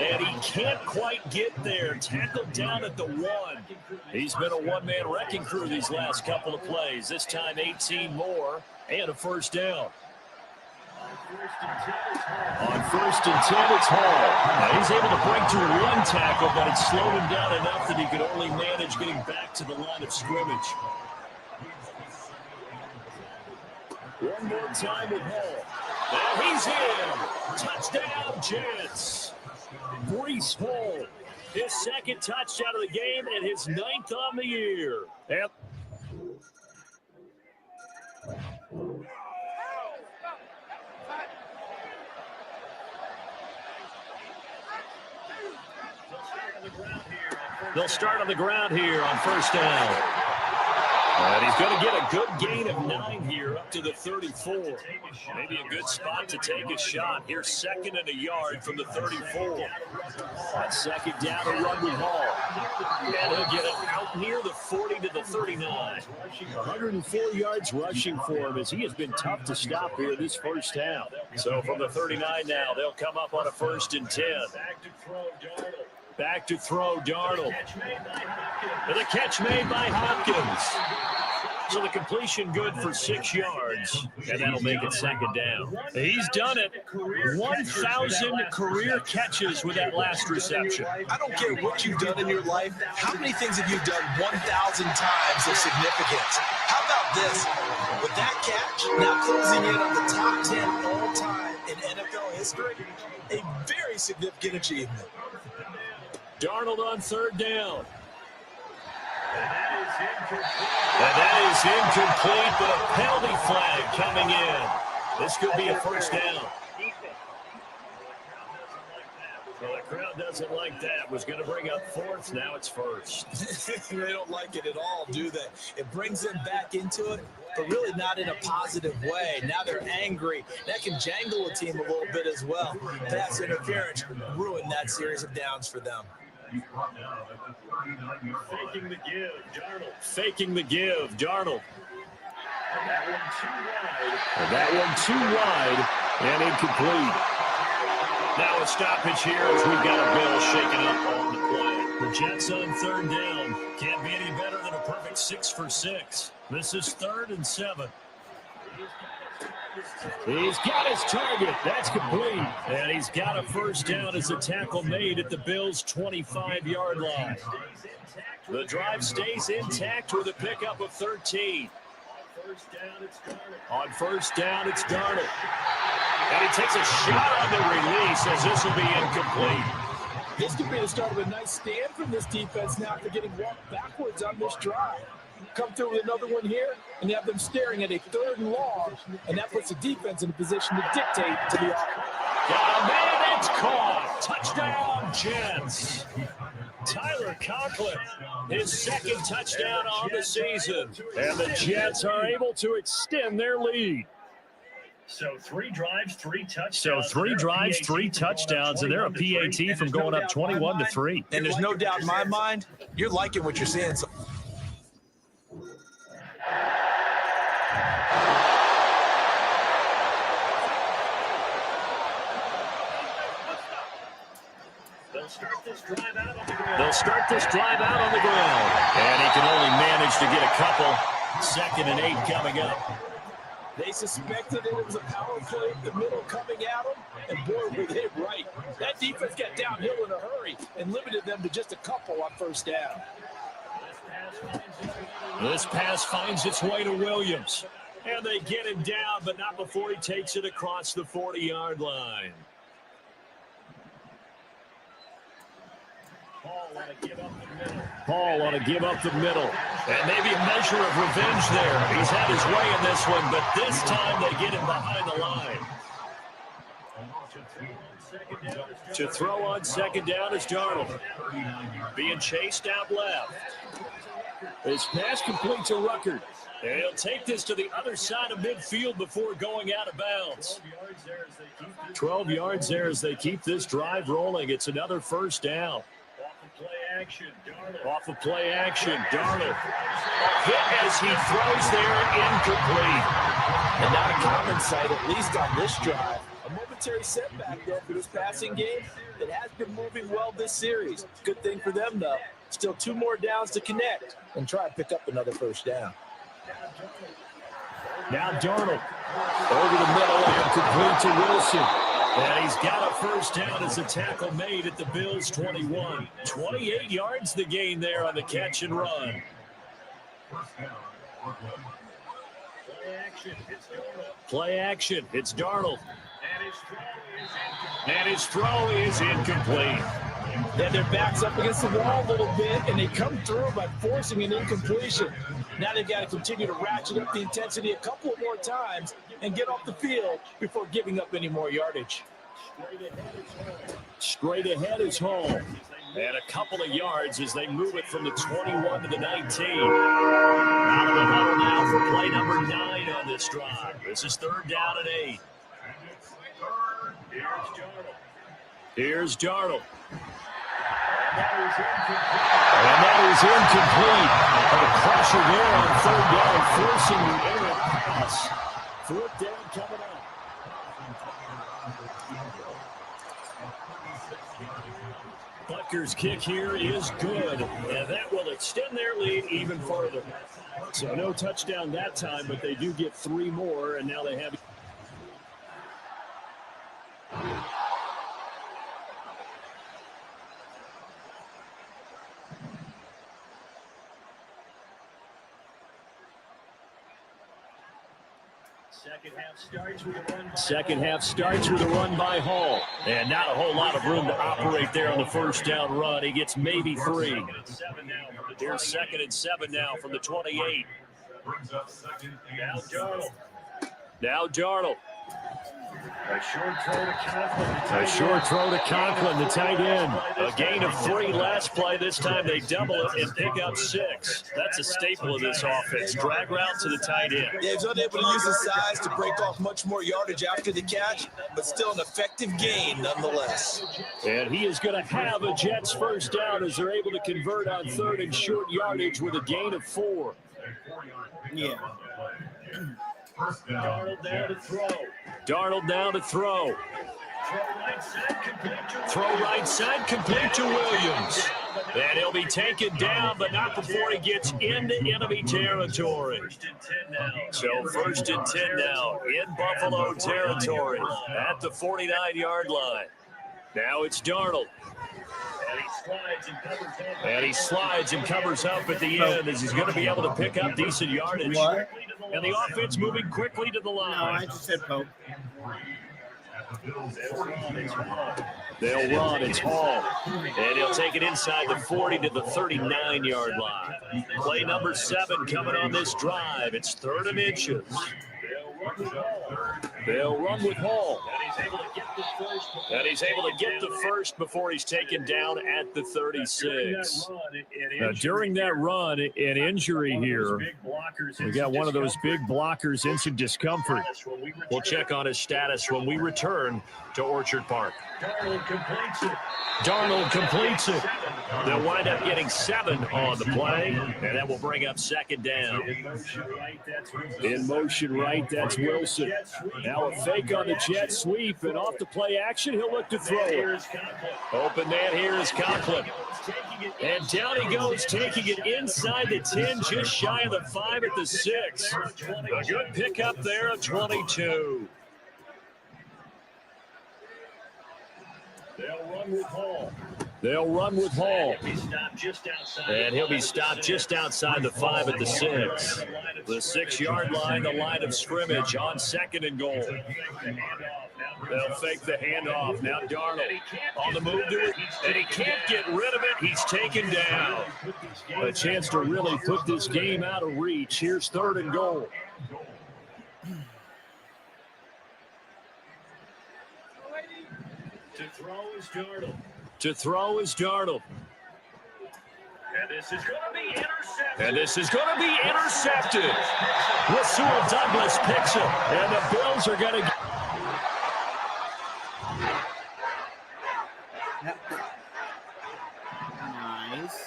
And he can't quite get there. Tackled down at the 1. He's been a one-man wrecking crew these last couple of plays. This time 18 more and a first down. On 1st and 10, it's Hall. Now he's able to break to 1 tackle, but it slowed him down enough that he could only manage getting back to the line of scrimmage. One more time with Hall. Now he's in. Touchdown, Jets. Breece Hall, his 2nd touchdown of the game and his 9th on the year. Yep. They'll start on the ground here on 1st down. And he's going to get a good gain of 9 here up to the 34. Maybe a good spot to take a shot. Here's 2nd and a yard from the 34. On 2nd down, a run with Hall. And he'll get it out near the 40 to the 39. 104 yards rushing for him as he has been tough to stop here this first half. So from the 39 now, they'll come up on a 1st and 10. Back to throw, Darnold. And the catch made by Hopkins. So the completion good for 6 yards, and that'll make it 2nd down. He's done it. 1,000 career catches with that last reception. I don't care what you've done in your life. How many things have you done 1,000 times of significance? How about this? With that catch, now closing in on the top 10 all-time in NFL history, a very significant achievement. Darnold on 3rd down. And that is incomplete, but a penalty flag coming in. This could be a 1st down. Well, the crowd doesn't like that. Was going to bring up 4th. Now it's 1st. They don't like it at all, do they? It brings them back into it, but really not in a positive way. Now they're angry. That can jangle a team a little bit as well. Pass interference ruined that series of downs for them. Faking the give, Darnold. Faking the give, Darnold. That one too wide and incomplete. Now a stoppage here as we've got a Bill shaking up on the play. The Jets on 3rd down. Can't be any better than a perfect 6 for 6. This is 3rd and 7. He's got his target. That's complete. And he's got a 1st down as a tackle made at the Bills' 25-yard line. The drive stays intact with a pickup of 13. On 1st down, it's Darnold. And he takes a shot on the release as this will be incomplete. This could be the start of a nice stand from this defense now after getting walked backwards on this drive. Come through with another one here, and you have them staring at a 3rd and long, and that puts the defense in a position to dictate to the offense. Got a man, it's caught. Touchdown, Jets. Tyler Conklin, his 2nd touchdown on the season. And the Jets are able to extend their lead. So 3 drives, 3 touchdowns. And they're a PAT from going up 21-3. And there's no doubt in my mind, you're liking what you're seeing. So They'll start this drive out on the ground. And he can only manage to get a couple. 2nd and 8 coming up. They suspected that it was a power play in the middle coming at them, and boy, were they right. That defense got downhill in a hurry and limited them to just a couple on 1st down. This pass finds its way to Williams. And they get him down, but not before he takes it across the 40-yard line. Hall on a give up the middle. And maybe a measure of revenge there. He's had his way in this one, but this time they get him behind the line. To throw on 2nd down is Darnold. Being chased out left. His pass complete to Ruckert. And he'll take this to the other side of midfield before going out of bounds. 12 yards there as they keep this drive rolling. It's another 1st down. Off of play action, Darnold. Hit as he throws there, incomplete. And not a common sight, at least on this drive. A momentary setback, though, for this passing game that has been moving well this series. Good thing for them, though. Still 2 more downs to connect and try and pick up another 1st down. Now Darnold over the middle and complete to Wilson. And he's got a 1st down as a tackle made at the Bills' 21. 28 yards the gain there on the catch and run. Play action. It's Darnold. And his throw is incomplete. Yeah, their back's up against the wall a little bit, and they come through by forcing an incompletion. Now they've got to continue to ratchet up the intensity a couple more times and get off the field before giving up any more yardage. Straight ahead is Hall. And a couple of yards as they move it from the 21 to the 19. Out of the huddle now for play number 9 on this drive. This is 3rd down and 8. Here's Darnold. And that is incomplete. And a pressure there on 3rd down, forcing the errant pass. 4th down coming up. Butker's kick here is good, and that will extend their lead even further. So no touchdown that time, but they do get 3 more, and now they have... Second half starts with a run by Hall. And not a whole lot of room to operate there on the 1st down run. He gets maybe 3. Here's 2nd and 7 now from the 28. Now Darnold. A short throw to Conklin, the tight end. A gain of 3 last play. This time they double it and pick up 6. That's a staple of this offense. Drag route to the tight end. Yeah, he's unable to use his size to break off much more yardage after the catch, but still an effective gain nonetheless. And he is going to have a Jets 1st down as they're able to convert on 3rd and short yardage with a gain of 4. Yeah. Darnold down to throw. Throw right side, complete to Williams. And he'll be taken down, but not before he gets into enemy territory. So 1st and 10 now in Buffalo territory at the 49-yard line. Now it's Darnold. And he slides and covers up at the end as he's going to be able to pick up decent yardage. What? And the offense moving quickly to the line. No, I just said poke. They'll run. It's Hall. And he'll take it inside the 40 to the 39-yard line. Play number 7 coming on this drive. It's 3rd and inches. They'll run with Hall. And he's able to get the first before he's taken down at the 36. During that run, an injury here. We got one of those big blockers in some discomfort. We'll check on his status when we return to Orchard Park. Darnold completes it. They'll wind up getting 7 on the play, and that will bring up 2nd down. In motion right, that's Wilson. Now a fake on the jet sweep, and off the play action, he'll look to throw it. Open man here is Conklin. And down he goes, taking it inside the 10, just shy of the 5 at the 6. A good pickup there of 22. They'll run with Hall. And he'll be stopped just outside the 5 at the 6. The 6-yard line, the line of scrimmage on 2nd and goal. They'll fake the handoff. Now Darnold on the move to it, and he can't get rid of it. He's taken down. A chance to really put this game out of reach. Here's 3rd and goal. To throw is Darnold. And this is going to be intercepted. Rasul Douglas picks it, and the Bills are going to... Nice.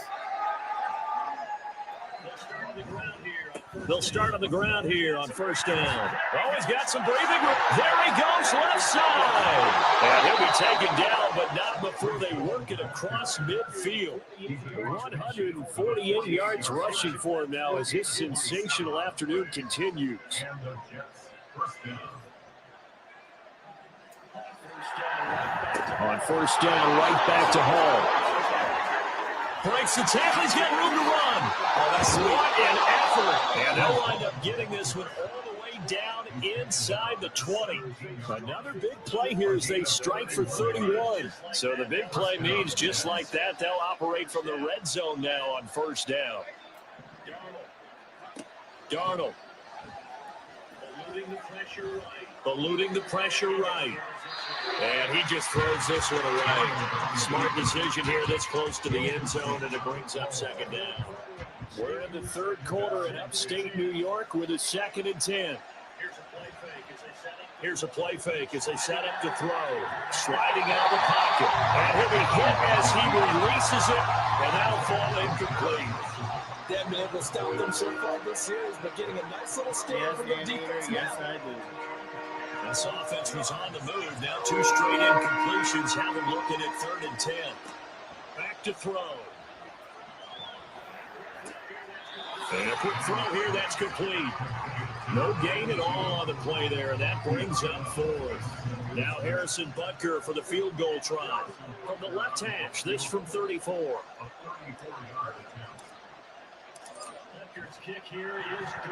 They'll start on the ground here on 1st down. Oh, he's got some breathing room. There he goes, left side. And he'll be taken down, but not before they work it across midfield. 148 yards rushing for him now as his sensational afternoon continues. On 1st down, right back to Hall. Breaks the tackle. He's got room to run. Oh, that's what an effort. And they'll wind up getting this one all the way down inside the 20. Another big play here as they strike for 31. So the big play means just like that, they'll operate from the red zone now on 1st down. Darnold. Eluding the pressure right. And he just throws this one away. Smart decision here this close to the end zone, and it brings up second down. We're in the third quarter in upstate New York with a 2nd and 10. Here's a play fake as they set up to throw. Sliding out of the pocket. And he'll be hit as he releases it, and that'll fall incomplete. They haven't been able to stop them so far this series, but getting a nice little stand from the defense now. Yes, I do. This offense was on the move. Now 2 straight incompletions have them looking at 3rd and 10. Back to throw. And a quick throw here, that's complete. No gain at all on the play there. That brings up 4th. Now Harrison Butker for the field goal try. From the left hash, this from 34.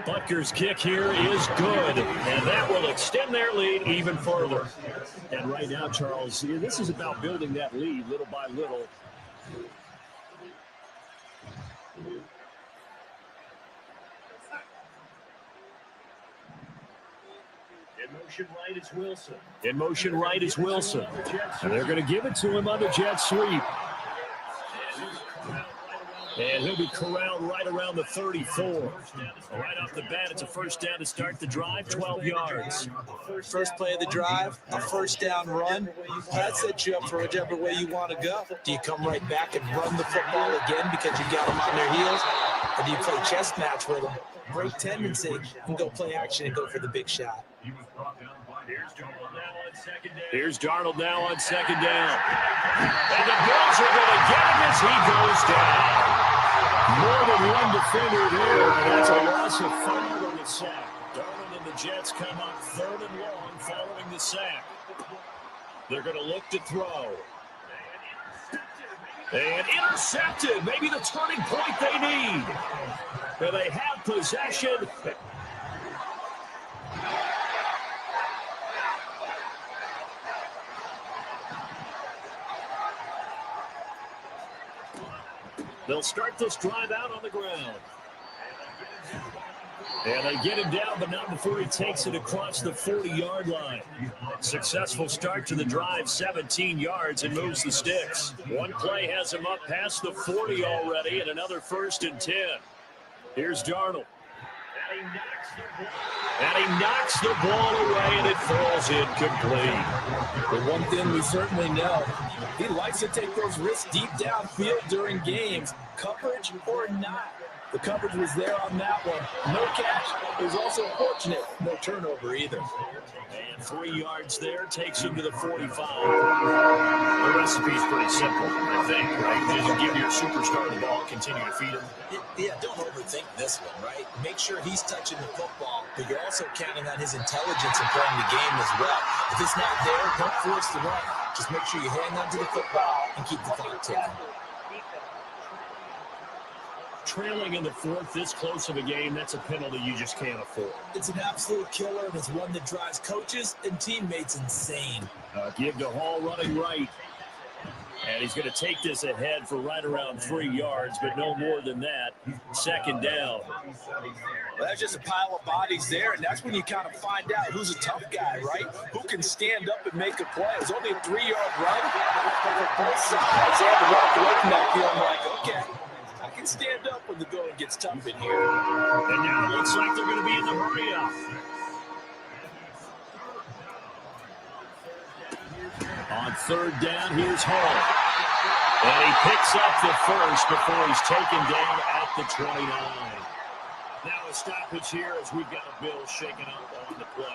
Butker's kick here is good, and that will extend their lead even further. And right now, Charles, this is about building that lead little by little. In motion right is Wilson. And they're going to give it to him on the jet sweep. And he'll be corralled right around the 34. Right off the bat, it's a first down to start the drive, 12 yards. First play of the drive, a first down run. That sets you up for whichever way you want to go. Do you come right back and run the football again because you got them on their heels? Or do you play chess match with them, break tendency, and go play action and go for the big shot? Here's Darnold now on 2nd down. And the Bills are going to get him as he goes down. More than one defender there, and that's a loss of 5 on the sack. Darnold and the Jets come up 3rd and long following the sack. They're going to look to throw. And intercepted, maybe the turning point they need. But they have possession. They'll start this drive out on the ground. And they get him down, but not before he takes it across the 40-yard line. Successful start to the drive, 17 yards, and moves the sticks. One play has him up past the 40 already, and another 1st and 10. Here's Darnold. And he knocks the ball away, and it falls incomplete. The one thing we certainly know, he likes to take those risks deep downfield during games, coverage or not. The coverage was there on that one. No catch. It was also fortunate. No turnover either. And 3 yards there takes him to the 45. The recipe's pretty simple, I think, right? Just give your superstar the ball, continue to feed him. Yeah, don't overthink this one, right? Make sure he's touching the football, but you're also counting on his intelligence in playing the game as well. If it's not there, don't force the run. Just make sure you hang on to the football and keep the clock ticking. Trailing in the 4th, this close of a game, that's a penalty you just can't afford. It's an absolute killer, and it's one that drives coaches and teammates insane. Give to Hall running right. And he's going to take this ahead for right around 3 yards, but no more than that. 2nd down. Well, that's just a pile of bodies there, and that's when you kind of find out who's a tough guy, right? Who can stand up and make a play. It was only a 3-yard run. Both sides, they had to walk away from that feeling like, okay, I can stand up when the going gets tough in here. And now it looks like they're going to be in the hurry-up. On 3rd down, here's Hall. And he picks up the first before he's taken down at the 29. Now a stoppage here as we've got a Bill shaking up on the play.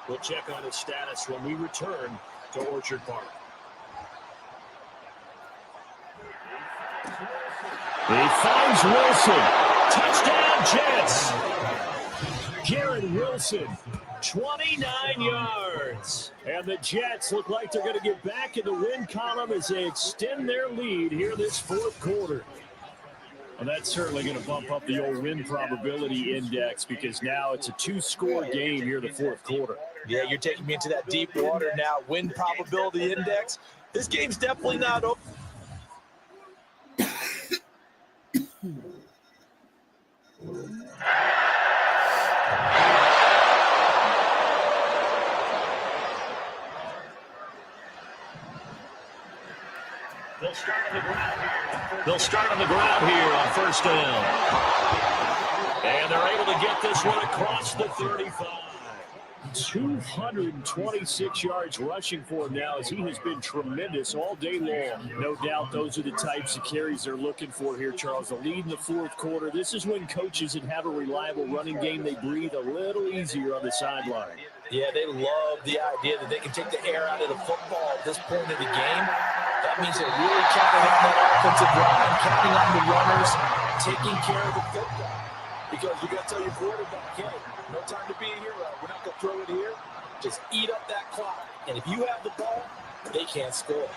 We'll check on his status when we return to Orchard Park. He finds Wilson. Touchdown, Jets. Garrett Wilson, 29 yards. And the Jets look like they're going to get back in the win column as they extend their lead here this 4th quarter. Well, that's certainly going to bump up the old win probability index because now it's a 2-score game here in the 4th quarter. Yeah, you're taking me into that deep water now. Win probability index. This game's definitely not over. They'll start on the ground here on first down. And they're able to get this one across the 35. 226 yards rushing for him now as he has been tremendous all day long. No doubt those are the types of carries they're looking for here, Charles. The lead in the fourth quarter. This is when coaches that have a reliable running game, they breathe a little easier on the sideline. Yeah, they love the idea that they can take the air out of the football at this point of the game. That means they're really counting on that offensive line, counting on the runners, taking care of the football. Because you got to tell your quarterback, hey, no time to be a hero. We're not going to throw it here. Just eat up that clock. And if you have the ball, they can't score.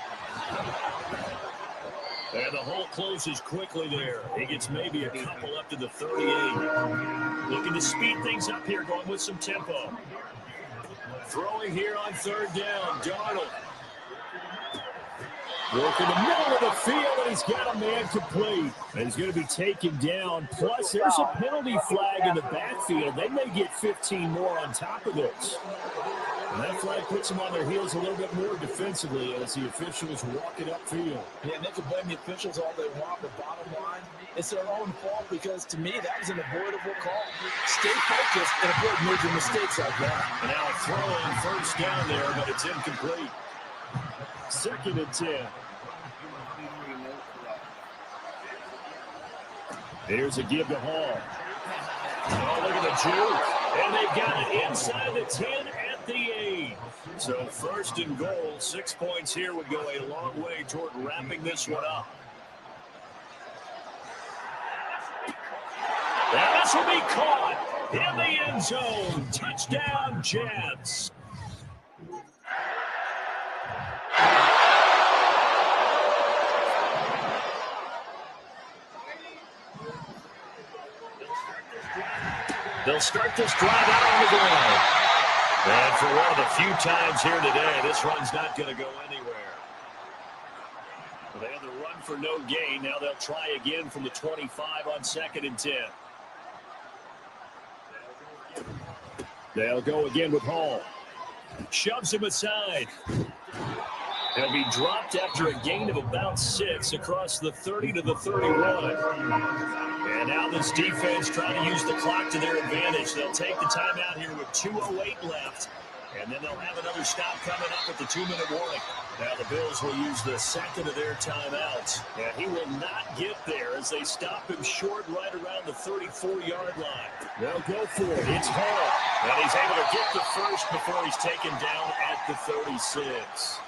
And the hole closes quickly there. He gets maybe a couple up to the 38. Looking to speed things up here, going with some tempo. Throwing here on third down, Darnold. Working the middle of the field, and he's got a man complete. And he's going to be taken down. Plus, there's a penalty flag in the backfield. They may get 15 more on top of this. And that flag puts them on their heels a little bit more defensively as the officials walk it upfield. Yeah, and they can blame the officials all they want, but bottom line, it's their own fault because, to me, that was an avoidable call. Stay focused and avoid major mistakes like that. And now throwing first down there, but it's incomplete. Second and 10. Here's a give to Hall. Oh, look at the juke. And they've got it inside the 10 at the 8. So first and goal, 6 points here would go a long way toward wrapping this one up. And this will be caught in the end zone. Touchdown, Jets. They'll start this drive out on the ground. And for one of the few times here today, this run's not going to go anywhere. They had the run for no gain. Now they'll try again from the 25 on second and 10. They'll go again with Hall. Shoves him aside. He'll be dropped after a gain of about 6 across the 30 to the 31. And now this defense trying to use the clock to their advantage. They'll take the timeout here with 2:08 left. And then they'll have another stop coming up with the 2-minute warning. Now the Bills will use the second of their timeouts. And he will not get there as they stop him short right around the 34-yard line. They'll go for it. It's Hall. And he's able to get the first before he's taken down at the 36.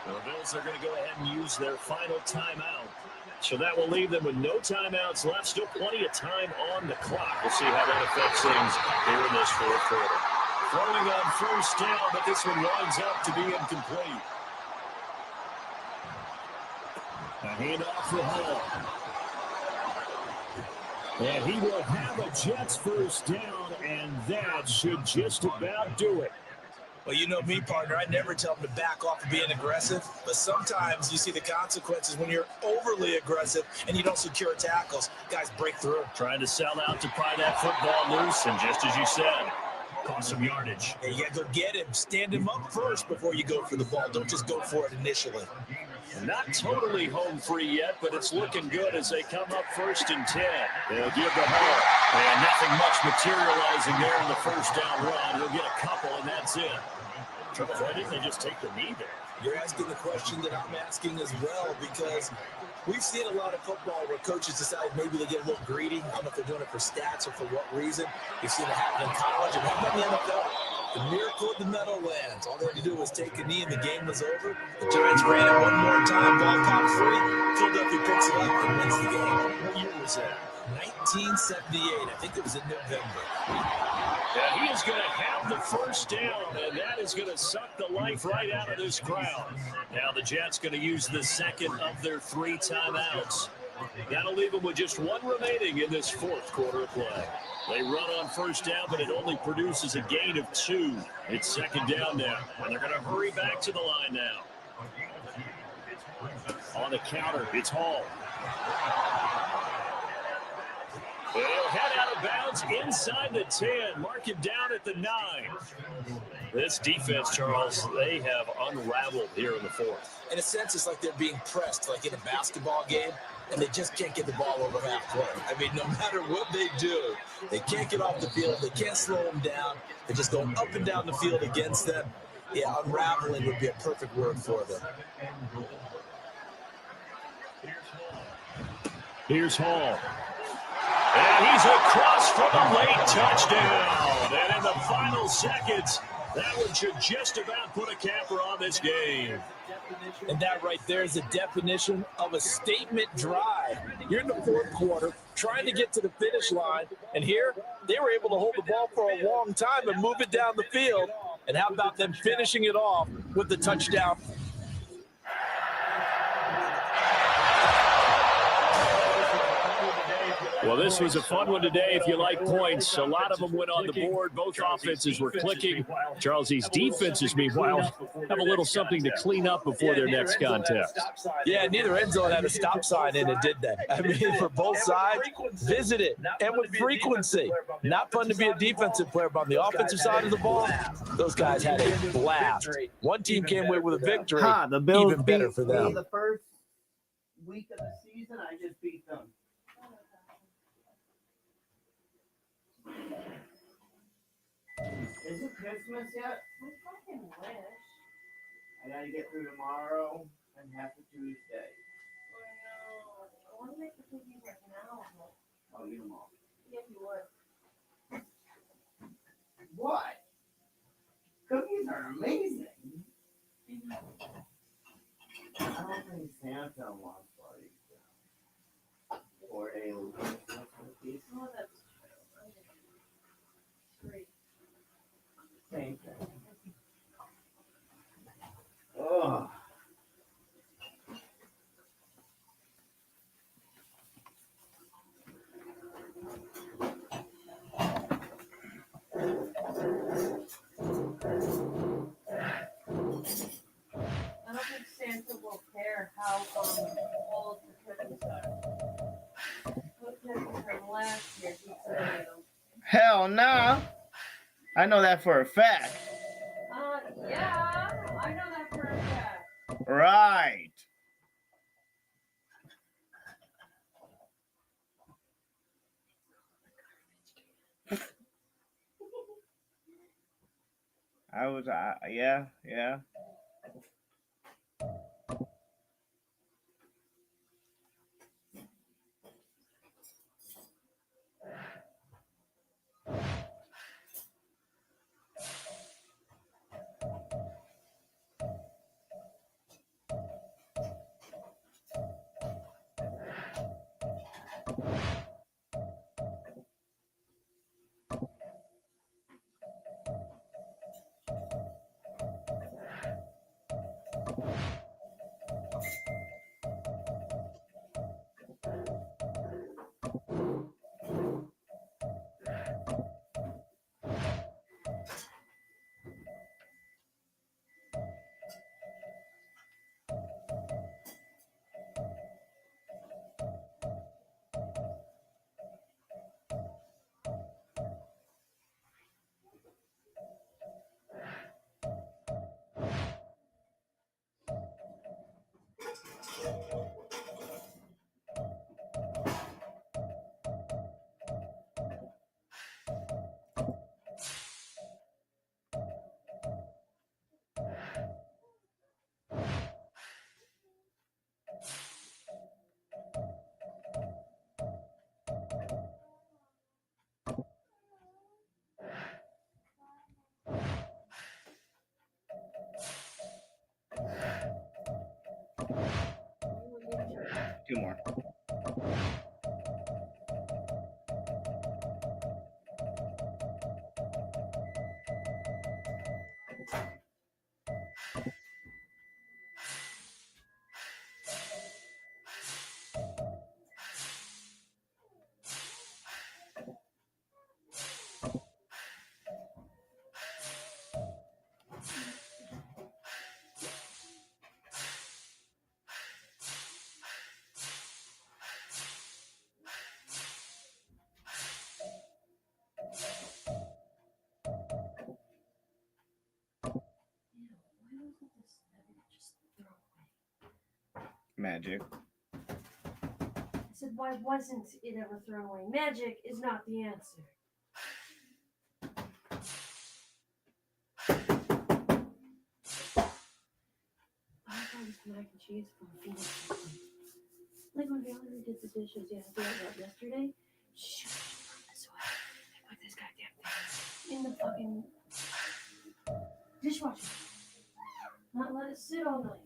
The Bills are going to go ahead and use their final timeout. So that will leave them with no timeouts left. Still plenty of time on the clock. We'll see how that affects things here in this fourth quarter. Throwing on first down, but this one winds up to be incomplete. A handoff for Hall. And he will have a Jets first down, and that should just about do it. Well, you know me, partner. I never tell them to back off of being aggressive, but sometimes you see the consequences when you're overly aggressive and you don't secure tackles. Guys break through. Trying to sell out to pry that football loose, and just as you said, cost some yardage. Yeah, you got to go get him. Stand him up first before you go for the ball. Don't just go for it initially. Not totally home free yet, but it's looking good as they come up first and 10. They'll give the Hall. And nothing much materializing there in the first down run. He'll get a couple, and that's it. Why didn't they just take the knee there? You're asking the question that I'm asking as well, because we've seen a lot of football where coaches decide maybe they get a little greedy. I don't know if they're doing it for stats or for what reason. You've seen it happen in college and happen in the NFL. The miracle of the Meadowlands. All they had to do was take a knee and the game was over. The Giants ran it one more time, ball popped free. Philadelphia picks it up and wins the game. What year was that? 1978. I think it was in November. Yeah, he is going to have the first down, and that is going to suck the life right out of this crowd. Now the Jets going to use the second of their 3 timeouts. That'll leave them with just 1 remaining in this fourth quarter of play. They run on first down, but it only produces a gain of 2. It's second down now, and they're going to hurry back to the line now. On the counter, it's Hall. They'll head out of bounds inside the 10. Mark him down at the 9. This defense, Charles, they have unraveled here in the fourth. In a sense, it's like they're being pressed, like in a basketball game, and they just can't get the ball over half court. I mean, no matter what they do, they can't get off the field. They can't slow them down. They're just going up and down the field against them. Yeah, unraveling would be a perfect word for them. Here's Hall. And he's across for the late touchdown. And in the final seconds, that one should just about put a capper on this game. And that right there is the definition of a statement drive. You're in the fourth quarter, trying to get to the finish line, and here they were able to hold the ball for a long time and move it down the field. And how about them finishing it off with the touchdown? Well, this was a fun one today if you like points. A lot of them went on the board. Both offenses were clicking. Charles, these defenses, meanwhile, have a little something to clean up before their next contest. Yeah, neither end zone had a stop sign in it, did they? I mean, for both sides, visit it, and with frequency. Not fun to be a defensive player, but on the offensive side of the ball, those guys had a blast. One team came away with a victory, The Bills even better for beat me them. the first week of the season. I just beat them. Is it Christmas yet? I fucking wish. I gotta get through tomorrow and half of Tuesday. Oh, no. I want to make the cookies like now. I'll eat them all. Yeah, you would. What? Cookies are amazing. I don't think Santa wants like 4-day Christmas cookies. Oh, that's true. Great. Same thing. Oh. I don't think Santa will care how old the cookies are. What cookies from last year? He said, Hell nah. I know that for a fact. yeah, I know that for a fact. Right. I was, yeah. Two more. Magic. I said, why wasn't it ever thrown away? Magic is not the answer. I thought this mac and cheese from Phoenix. Like when Valerie did the dishes, yesterday. Shoot, this way. I put this goddamn thing in the fucking dishwasher. Not let it sit all night.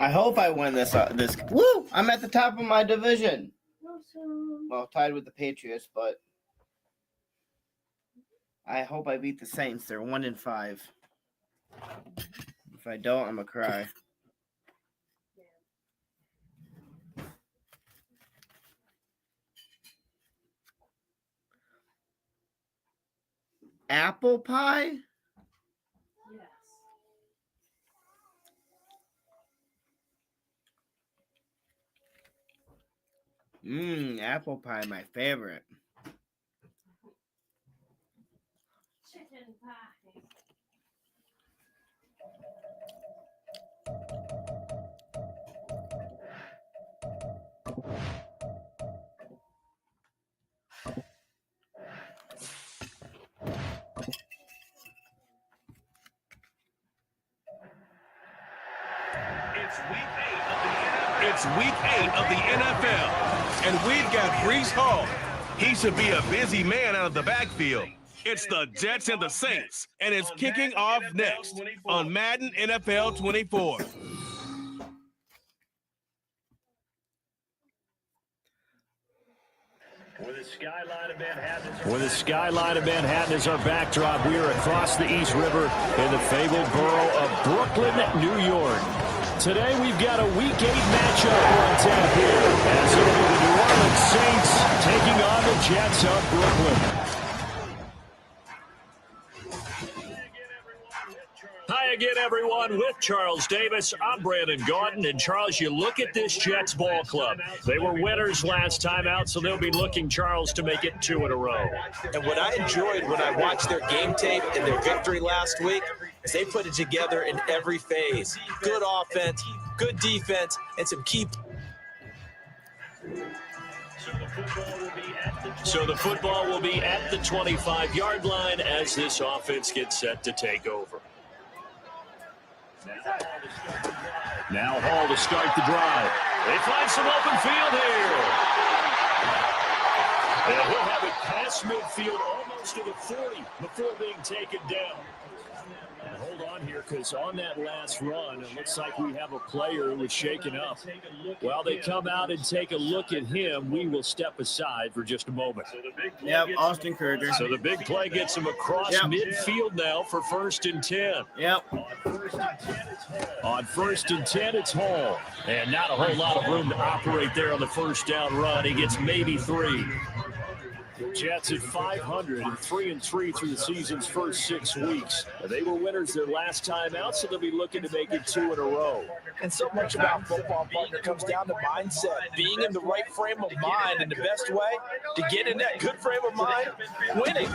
I hope I win this. Woo! I'm at the top of my division. Awesome. Well, tied with the Patriots, but I hope I beat the Saints. They're 1-5. If I don't, I'm gonna cry. Apple pie? Apple pie, my favorite. Chicken pie. It's week 8 of the NFL, and we've got Breece Hall. He should be a busy man out of the backfield. It's the Jets and the Saints, and it's kicking off next on Madden NFL 24. With the skyline of Manhattan as our backdrop, we are across the East River in the fabled borough of Brooklyn, New York. Today we've got a Week 8 matchup on tap here, as it'll be the New Orleans Saints taking on the Jets of Brooklyn. Hi again, everyone. With Charles Davis, I'm Brandon Gordon. And, Charles, you look at this Jets ball club. They were winners last time out, so they'll be looking, Charles, to make it 2 in a row. And what I enjoyed when I watched their game tape and their victory last week is they put it together in every phase. Good offense, good defense, and some key. So the football will be at the 25-yard line as this offense gets set to take over. Now Hall to start the drive. They find some open field here. And he'll have it past midfield almost to the 40 before being taken down. And hold on here, because on that last run, it looks like we have a player who was shaken up. While they come out and take a look at him, we will step aside for just a moment. Yep, Austin Kruger. So the big play gets him across midfield now for 1st and 10. Yep. On 1st and 10, it's Hall. And not a whole lot of room to operate there on the first down run. He gets maybe 3. The Jets at 500 and 3-3 through the season's first 6 weeks. They were winners their last time out, so they'll be looking to make it 2 in a row. And so much about football, partner, comes down to mindset. Being in the right frame of mind, and the best way to get in that good frame of mind, winning.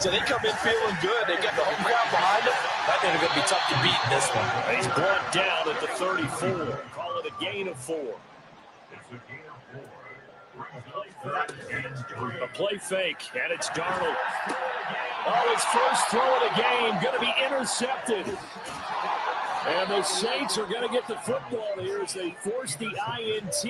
So they come in feeling good. They got the home crowd behind them. I think they're going to be tough to beat in this one. He's brought down at the 34. Call it a gain of 4. A play fake, and it's Darnold. Oh, his first throw of the game, going to be intercepted. And the Saints are going to get the football here as they force the INT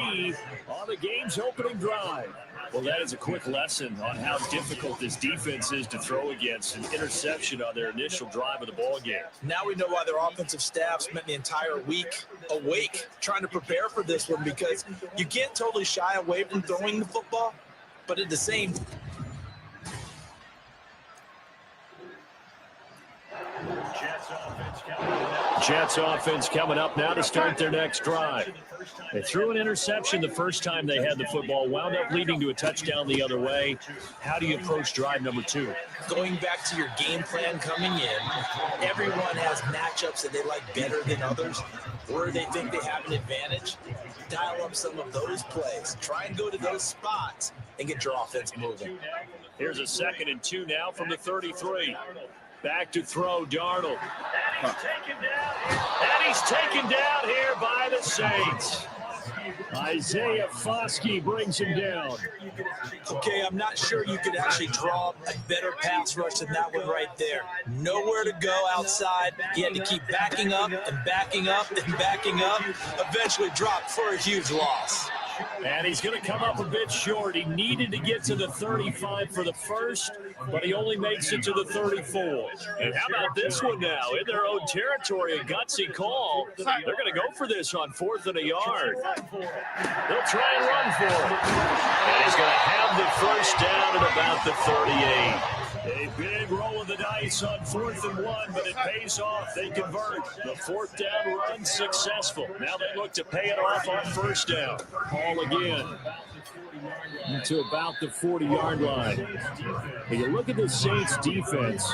on the game's opening drive. Well, that is a quick lesson on how difficult this defense is to throw against. An interception on their initial drive of the ball game. Now we know why their offensive staff spent the entire week awake trying to prepare for this one, because you can't totally shy away from throwing the football, but at the same time, Jets offense coming up now to start their next drive. They threw an interception the first time they had the football, wound up leading to a touchdown the other way. How do you approach drive number 2? going back to your game plan coming in, everyone has matchups that they like better than others, where they think they have an advantage. Dial up some of those plays. Try and go to those spots and get your offense moving. Here's a 2nd and 2 now from the 33. Back to throw, Darnold. And he's taken down here by the Saints. Isaiah Foskey brings him down. Okay, I'm not sure you could actually draw a better pass rush than that one right there. Nowhere to go outside. He had to keep backing up and backing up and backing up. Eventually dropped for a huge loss. And he's going to come up a bit short. He needed to get to the 35 for the first, but he only makes it to the 34. And how about this one now? In their own territory, a gutsy call. They're going to go for this on 4th and a yard. They'll try and run for it. And he's going to have the first down at about the 38. A big roll of the dice on 4th and 1, but it pays off. They convert. The 4th down run successful. Now they look to pay it off on 1st down. Ball again to about the 40-yard line. When you look at the Saints defense,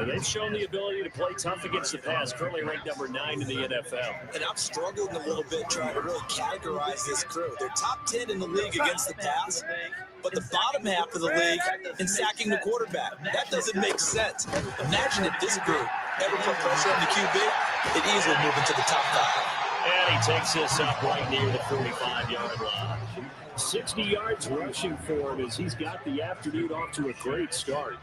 they've shown the ability to play tough against the pass, currently ranked number 9 in the NFL. And I'm struggling a little bit trying to really categorize this crew. They're top 10 in the league against the pass, but the bottom half of the league in sacking the quarterback. That doesn't make sense. Imagine if this group ever put pressure on the QB, it easily move into the top 5. And he takes this up right near the 45-yard line. 60 yards rushing for him as he's got the afternoon off to a great start.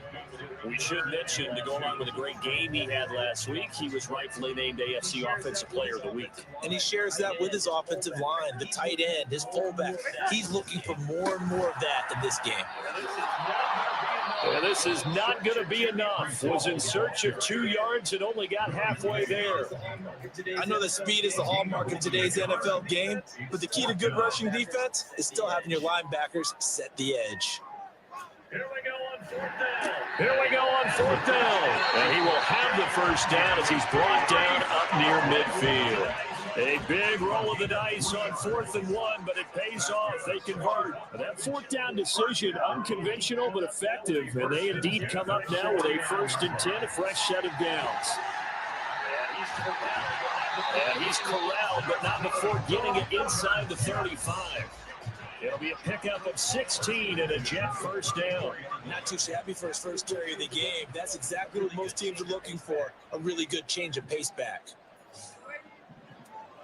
We should mention, to go along with a great game he had last week, he was rightfully named AFC Offensive Player of the Week. And he shares that with his offensive line, the tight end, his fullback. He's looking for more and more of that in this game. And this is not going to be enough. Was in search of 2 yards and only got halfway there. I know that speed is the hallmark of today's NFL game, but the key to good rushing defense is still having your linebackers set the edge. Here we go on 4th down. And he will have the first down as he's brought down up near midfield. A big roll of the dice on 4th and 1, but it pays off. They convert. That 4th down decision, unconventional but effective, and they indeed come up now with a 1st and 10, a fresh set of downs. And he's corralled, but not before getting it inside the 35. It'll be a pickup of 16 and a Jet first down. Not too shabby for his first carry of the game. That's exactly what most teams are looking for, a really good change of pace back.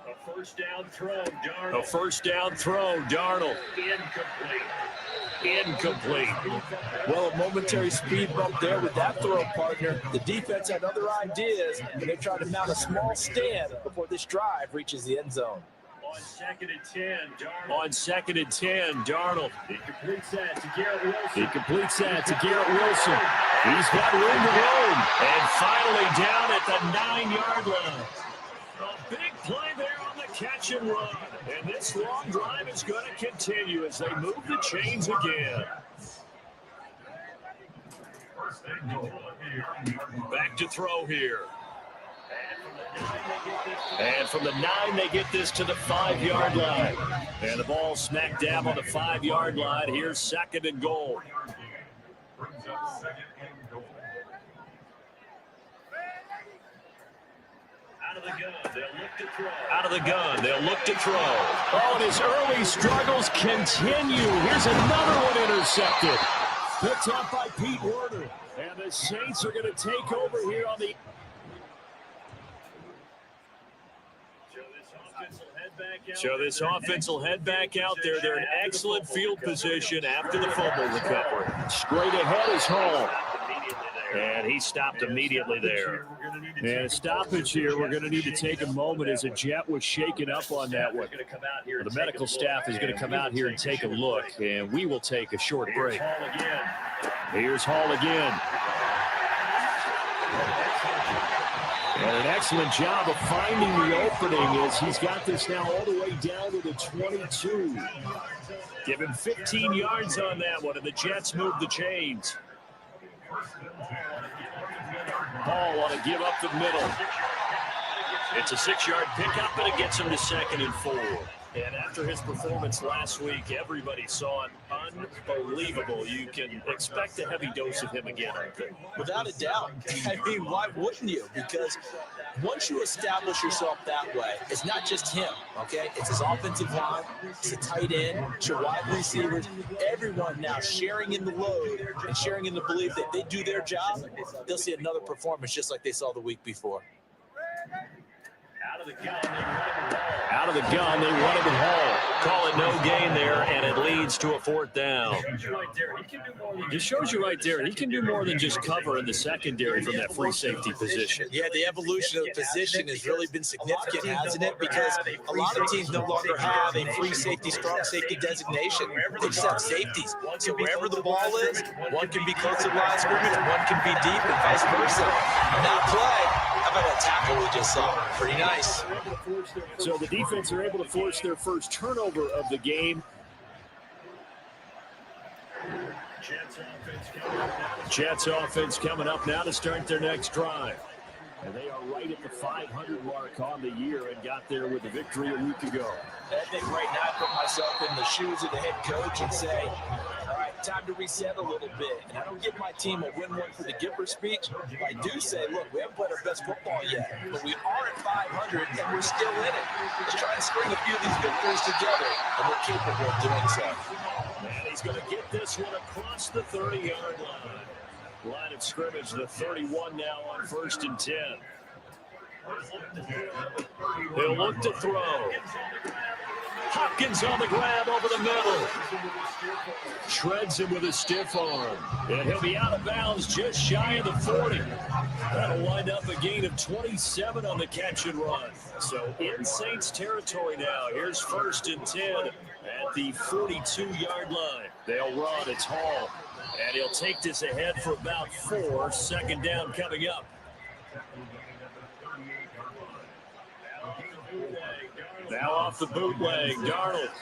A first down throw, Darnold. Incomplete. Well, a momentary speed bump there with that throw, partner. The defense had other ideas, and they're trying to mount a small stand before this drive reaches the end zone. On 2nd and 10, Darnold. He completes that to Garrett Wilson. He's got room to roam. And finally down at the 9-yard line. A big play there on the catch and run. And this long drive is going to continue as they move the chains again. Back to throw here. And from the 9, they get this to the 5-yard line. And the ball smack dab on the 5-yard line. Here's 2nd and goal. Brings up second and goal. Out of the gun, they'll look to throw. Out of the gun, they'll look to throw. Oh, and his early struggles continue. Here's another one intercepted. Picked up by Pete Werner. And the Saints are going to take over here on the... So this offense will head back out there. They're in excellent field position after the fumble recovery. Straight ahead is Hall. And he stopped immediately there. And a stoppage here, we're going to need to take a moment as a Jet was shaken up on that one. The medical staff is going to come out here and take a look, and we will take a short break. Here's Hall again. And an excellent job of finding the opening as he's got this now all the way down to the 22. Give him 15 yards on that one, and the Jets move the chains. Hall want to give up the middle. It's a 6-yard pickup, and it gets him to 2nd and 4. And after his performance last week, everybody saw it unbelievable. You can expect a heavy dose of him again, I think. Without a doubt. I mean, why wouldn't you? Because once you establish yourself that way, it's not just him, okay? It's his offensive line, it's a tight end, it's your wide receivers, everyone now sharing in the load and sharing in the belief that they do their job, they'll see another performance just like they saw the week before. Out of the gun, they run it with Hall. Call it no gain there, and it leads to a 4th down. Just shows you right there, he can do more than just cover in the secondary from that free safety position. Yeah, the evolution of the position has really been significant, hasn't it? Because a lot of teams no longer have a free safety, strong safety designation. They just have safeties. So wherever the ball is, one can be close to the line of scrimmage, one can be deep, and vice versa. Now play. How about that tackle we just saw? Pretty nice. So the defense are able to force their first turnover of the game. Jets offense coming up now to start their next drive. And they are right at the 500 mark on the year and got there with a victory a week ago. I think right now I put myself in the shoes of the head coach and say, all right, time to reset a little bit. And I don't give my team a win one for the Gipper speech. But I do say, look, we haven't played our best football yet, but we are at 500 and we're still in it. Let's try to string a few of these victories together, and we're capable of doing so. And he's going to get this one across the 30-yard line. Line of scrimmage, the 31 now on 1st and 10. They'll look to throw. Hopkins on the grab over the middle. Shreds him with a stiff arm. And he'll be out of bounds just shy of the 40. That'll wind up a gain of 27 on the catch and run. So in Saints territory now. Here's 1st and 10 at the 42-yard line. They'll run. It's Hall. And he'll take this ahead for about 4. 2nd down coming up. Now off the bootleg, Darnold.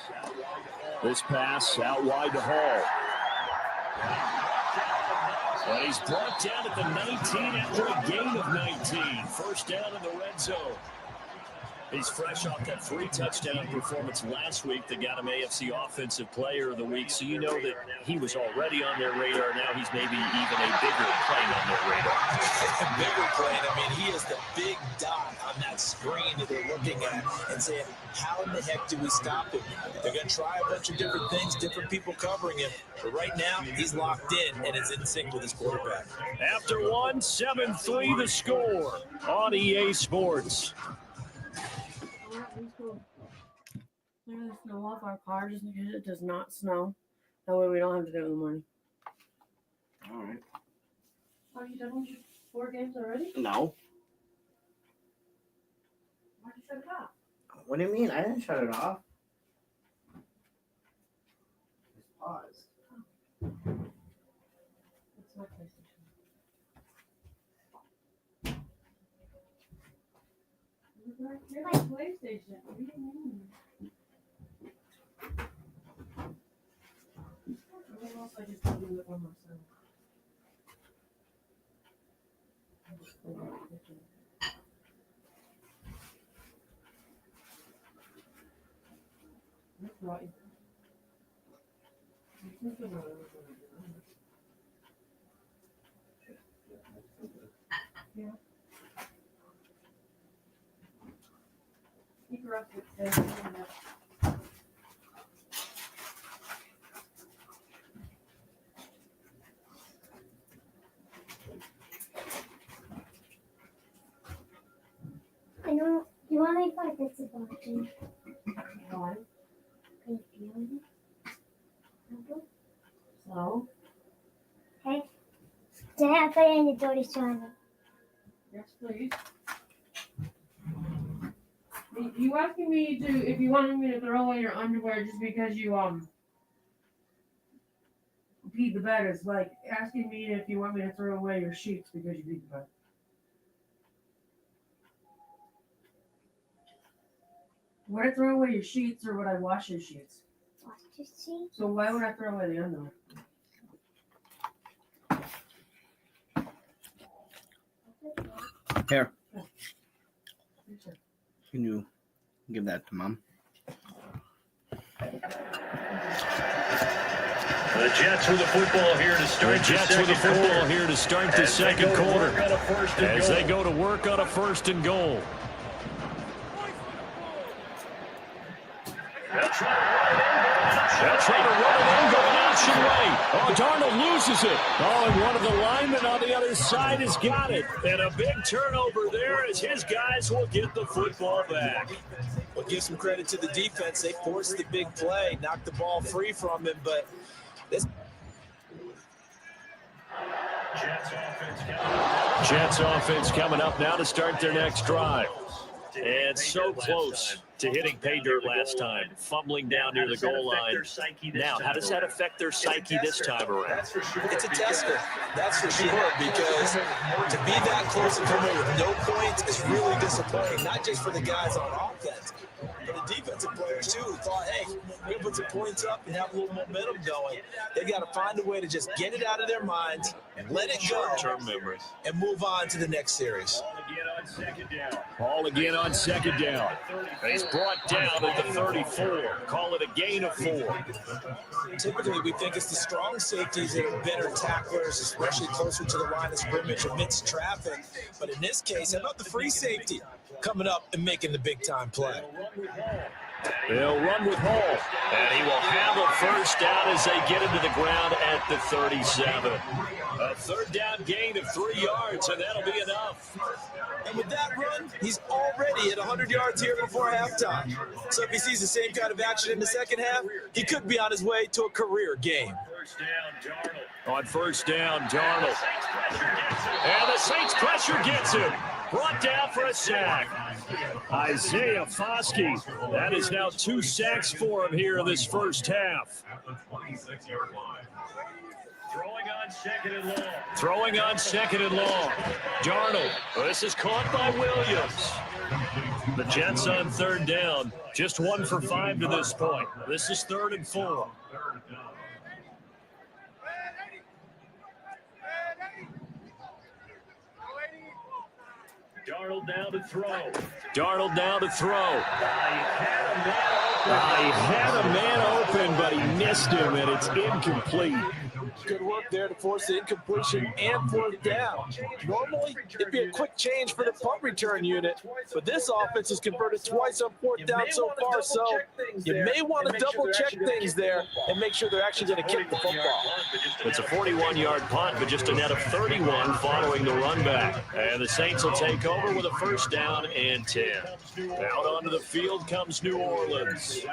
This pass out wide to Hall. And he's brought down at the 19 after a gain of 19. 1st down in the red zone. He's fresh off that 3-touchdown performance last week that got him AFC Offensive Player of the Week. So you know that he was already on their radar. Now he's maybe even a bigger plane on their radar. Bigger plane. I mean, he is the big dot on that screen that they're looking at and saying, how in the heck do we stop him? They're going to try a bunch of different things, different people covering him. But right now, he's locked in and is in sync with his quarterback. After 1, 7-3 the score on EA Sports. We're going to snow off our car just in case it does not snow. That way we don't have to do it in the morning. All right. Are you done with your 4 games already? No. Why'd you shut it off? What do you mean? I didn't shut it off. Just paused. It's my PlayStation. You're my PlayStation. What do you mean? What else I just do it on myself? That's right. You grew up with this. I know. You want to make like this about you? One. Can you feel it? So? Okay. Then I put it in the dirty slime. Yes, please. You asking me to, if you wanted me to throw away your underwear just because you, peed the bed is like asking me if you want me to throw away your sheets because you peed the bed. Would I throw away your sheets or would I wash your sheets? Wash your sheets. So why would I throw away the underwear? Here. Can you give that to Mom? The Jets with the football here to start the second quarter. As they go to work on a 1st and goal. They'll try to run it in, going option way. Oh, Darnold loses it. Oh, and one of the linemen on the other side has got it. And a big turnover there as his guys will get the football back. Well, give some credit to the defense. They forced the big play, knocked the ball free from him, but this... Jets offense coming up now to start their next drive. And so close to hitting pay dirt last time, fumbling down near the goal line. Now, how does that affect their psyche this time around? It's a tester, that's for sure, because to be that close and come in with no points is really disappointing, not just for the guys on offense, but the defensive players too, who thought, hey, we're going to put some points up and have a little momentum going. They got to find a way to just get it out of their minds, let it go, and move on to the next series. Ball again on second down. He's brought down at the 34. Call it a gain of 4. Typically, we think it's the strong safeties that are better tacklers, especially closer to the line of scrimmage amidst traffic. But in this case, how about the free safety coming up and making the big-time play? They'll run with Hall, and he will have a first down as they get into the ground at the 37. A 3rd down gain of 3 yards, and that'll be enough. And with that run, he's already at 100 yards here before halftime. So if he sees the same kind of action in the second half, he could be on his way to a career game. On 1st down, Darnold. And the Saints pressure gets him. Brought down for a sack. Isaiah Foskey. That is now 2 sacks for him here in this first half. Throwing on second and long. Darnold. This is caught by Williams. The Jets on 3rd down. Just 1 for 5 to this point. This is 3rd and 4. Darnold down to throw. Darnold down to throw. He had a man open, but he missed him, and it's incomplete. Good work there to force the incompletion and 4th down. Normally, it'd be a quick change for the punt return unit, but this offense has converted twice on 4th down so far, so you may want to double-check things there and make sure they're actually going to kick the football. It's a 41-yard punt, but just a net of 31 following the run back. And the Saints will take over with a 1st down and 10. Out onto the field comes New Orleans.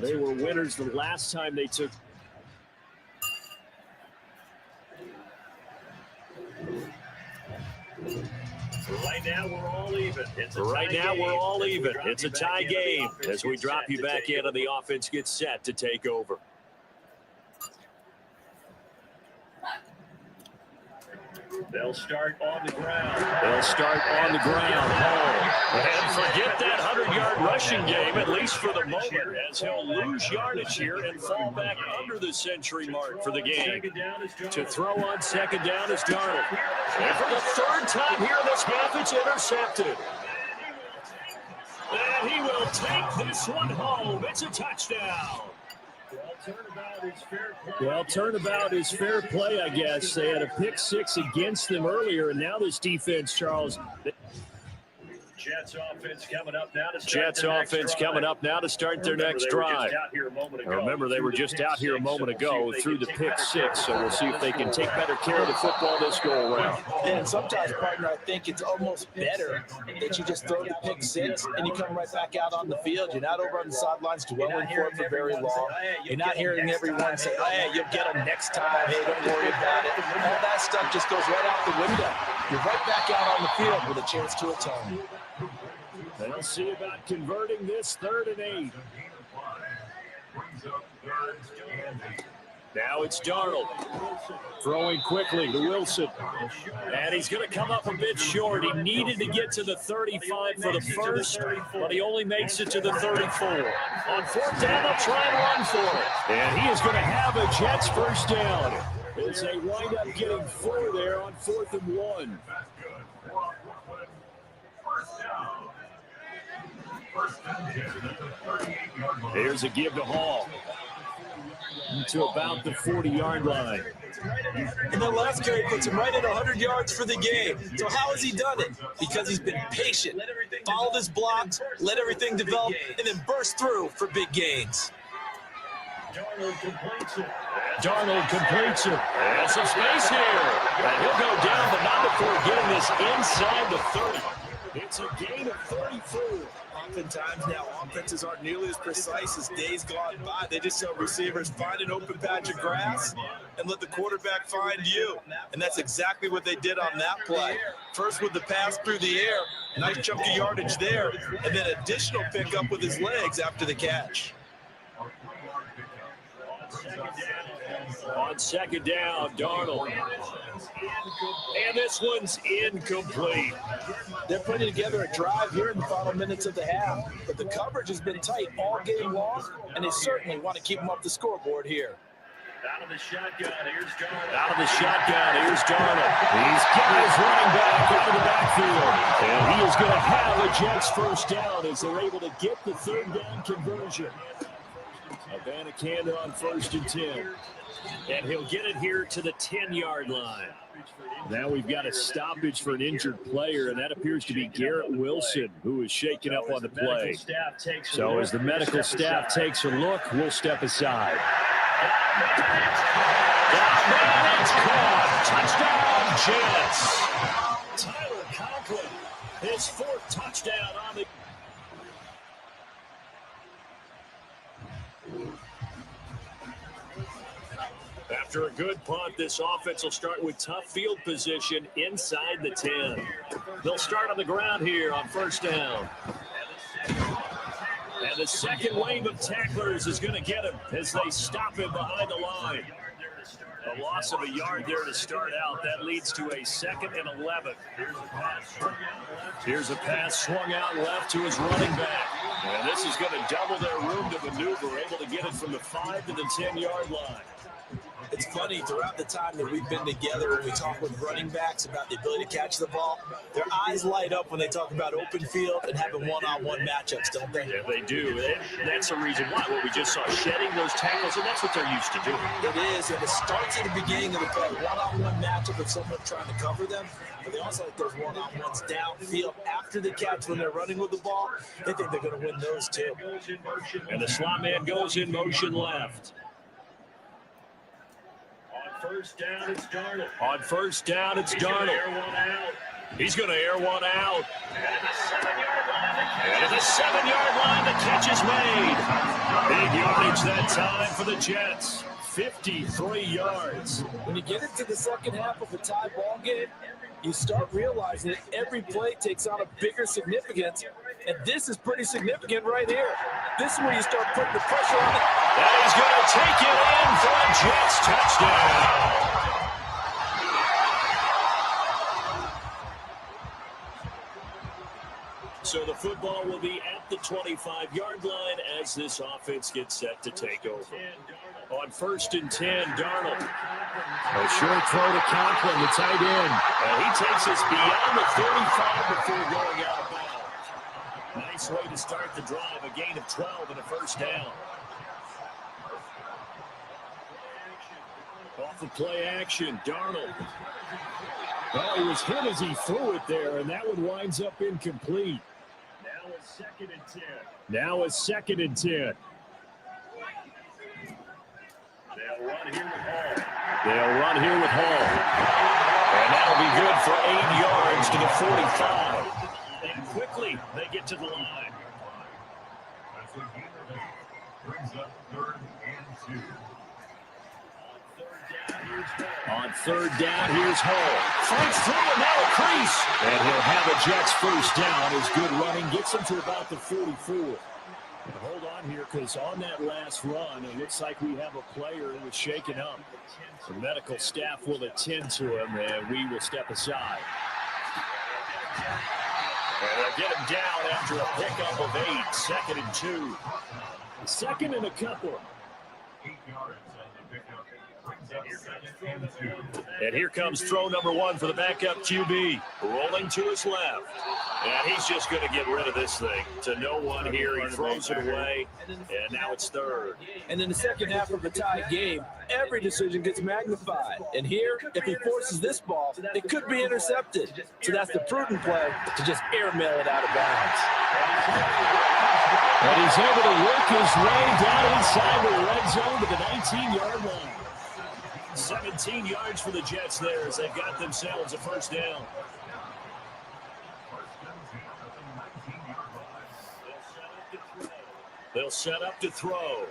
They were winners the last time they took. Right now, we're all even. It's a tie game as we drop you back in and the offense gets set to take over. They'll start on the ground. And forget that 100-yard rushing game, at least for the moment, as he'll lose yardage here and fall back under the century mark for the game. To throw on 2nd down is Darnold. And for the 3rd time here in this half, it's intercepted. And he will take this one home. It's a touchdown. Well, turnabout is fair play, I guess. They had a pick six against them earlier, and now this defense, Charles. Jets offense coming up now to start their next drive. Remember, they were just out here a moment ago through the pick six, so we'll see if they can take better care of the football this go around. And sometimes, partner, I think it's almost better that you just throw the pick six and you come right back out on the field. You're not over on the sidelines dwelling for it for very long. You're not hearing everyone say, oh, hey, you'll get them next time. Hey, don't worry about it. All that stuff just goes right out the window. You're right back out on the field with a chance to atone. They'll see about converting this 3rd and 8. Now it's Darnold throwing quickly to Wilson. And he's going to come up a bit short. He needed to get to the 35 for the first, but he only makes it to the 34. On 4th down, they'll try and run for it. And he is going to have a Jets first down as they wind up getting 4 there on 4th and 1. Here's a give to Hall. To about the 40-yard line. And the last carry puts him right at 100 yards for the game. So how has he done it? Because he's been patient, followed his blocks, let everything develop, and then burst through for big gains. Darnold completes it. And some space here. And he'll go down, but not before getting this inside the 30. It's a gain of 34. Oftentimes now, offenses aren't nearly as precise as days gone by. They just tell receivers, find an open patch of grass and let the quarterback find you. And that's exactly what they did on that play. First with the pass through the air, nice chunk of yardage there, and then additional pickup with his legs after the catch. On 2nd down, Darnold. And this one's incomplete. They're putting together a drive here in the final minutes of the half, but the coverage has been tight all game long, and they certainly want to keep them off the scoreboard here. Out of the shotgun, here's Darnold. He's got his running back out of the backfield. And he is going to have a Jets first down as they're able to get the 3rd down conversion. Abanikanda on 1st and 10. And he'll get it here to the 10-yard line. Now we've got a stoppage for an injured player, and that appears to be Garrett Wilson, who is shaken up on the play. So as the medical staff takes a look, we'll step aside. It's caught. Touchdown, Jets. Tyler Conklin, his 4th touchdown on the... After a good punt, this offense will start with tough field position inside the 10. They'll start on the ground here on 1st down. And the second wave of tacklers is going to get him as they stop him behind the line. A loss of a yard there to start out. That leads to a 2nd and 11. Here's a pass swung out left to his running back. And this is going to double their room to maneuver, able to get it from the 5 to the 10-yard line. It's funny, throughout the time that we've been together, when we talk with running backs about the ability to catch the ball, their eyes light up when they talk about open field and having one-on-one matchups, don't they? Yeah, they do. That's the reason why. What we just saw, shedding those tackles, and that's what they're used to doing. It is, and it starts at the beginning of the play, one-on-one matchup of someone trying to cover them, but they also like those one-on-ones downfield after the catch when they're running with the ball. They think they're going to win those too. And the slot man goes in motion left. On 1st down, it's Darnold. He's going to air one out. And at the 7-yard line, the catch is made. Big yardage that time for the Jets. 53 yards. When you get into the second half of a tie ball game, you start realizing that every play takes on a bigger significance, and this is pretty significant right here. This is where you start putting the pressure on it. And he's going to take it in for a Jets touchdown. So the football will be at the 25-yard line as this offense gets set to take over. On 1st and 10, Darnold. A short throw to Conklin, the tight end. And he takes us beyond the 35 before going out of bounds. Nice way to start the drive, a gain of 12 and a first down. off of play action. Darnold. Oh, he was hit as he threw it there, and that one winds up incomplete. Now it's 2nd and 10. Now it's 2nd and 10. They'll run here with Hall. They'll run here with Hall. And that'll be good for 8 yards to the 45. And quickly, they get to the line. Brings up 3rd and 2. On 3rd down, here's Hall. Fights through and now a crease. And he'll have a Jets first down. His good running gets him to about the 44. But hold on here, because on that last run, it looks like we have a player who was shaken up. The medical staff will attend to him, and we will step aside. And they'll get him down after a pickup of 8, 2nd and 2. 2nd and a couple. 8 yards on the pickup. Brings up 2nd and 2. And here comes throw number 1 for the backup QB. Rolling to his left. And he's just going to get rid of this thing. To no one here. He throws it away. And now it's 3rd. And in the second half of a tie game, every decision gets magnified. And here, if he forces this ball, it could be intercepted. So that's the prudent play, to just airmail it out of bounds. And he's able to work his way down inside the red zone to the 19-yard line. 17 yards for the Jets there as they've got themselves a first down. They'll set up to throw.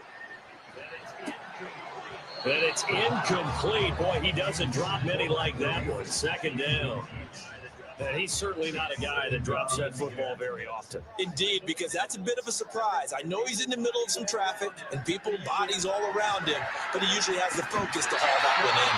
And it's incomplete. Boy, he doesn't drop many like that one. 2nd down. And he's certainly not a guy that drops that football very often. Indeed, because that's a bit of a surprise. I know he's in the middle of some traffic and people, bodies all around him, but he usually has the focus to haul that one in.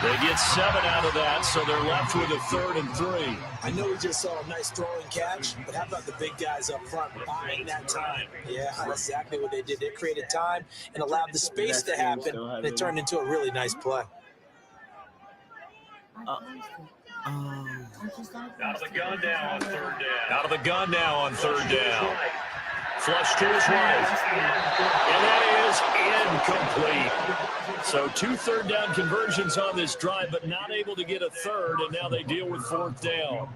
They get 7 out of that, so they're left with a 3rd and 3. I know we just saw a nice throwing catch, but how about the big guys up front buying that time? Yeah, that's exactly what they did. They created time and allowed the space to happen, and it turned into a really nice play. Out of the gun now on 3rd down. Out of the gun now on 3rd down. Flush to his right. And that is incomplete. So 2 3rd down conversions on this drive, but not able to get a 3rd, and now they deal with 4th down.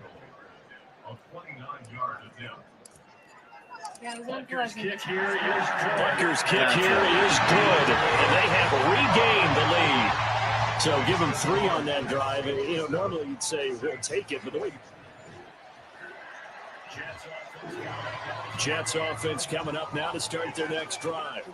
Butker's kick here is good. Butker's kick here is good, and they have regained the lead. So give them 3 on that drive. You know, normally you'd say we'll take it, but the way Jets offense coming up now to start their next drive.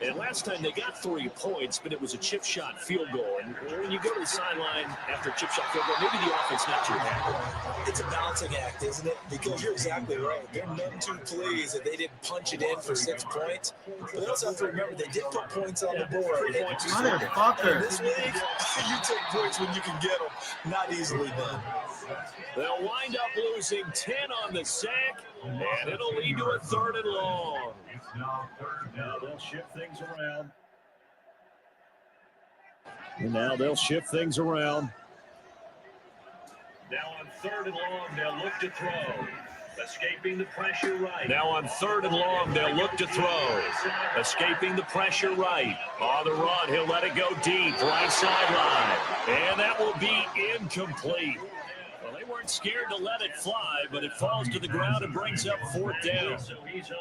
And last time they got 3 points, but it was a chip shot field goal. And when you go to the sideline after a chip shot field goal, maybe the offense not too happy. It's a balancing act, isn't it? Because you're exactly right. They're none too pleased that they didn't punch it in for 6 points. But they also have to remember they did put points on the board. Motherfucker. In this league, you take points when you can get them. Not easily done. They'll wind up losing 10 on the sack, and it'll lead to a 3rd and long. Now they'll shift things around. And now they'll shift things around. Now on 3rd and long, they'll look to throw. Escaping the pressure right. Now on 3rd and long, they'll look to throw. Escaping the pressure right. On the run, he'll let it go deep, right sideline. And that will be incomplete. Well, they weren't scared to let it fly, but it falls to the ground and brings up 4th down.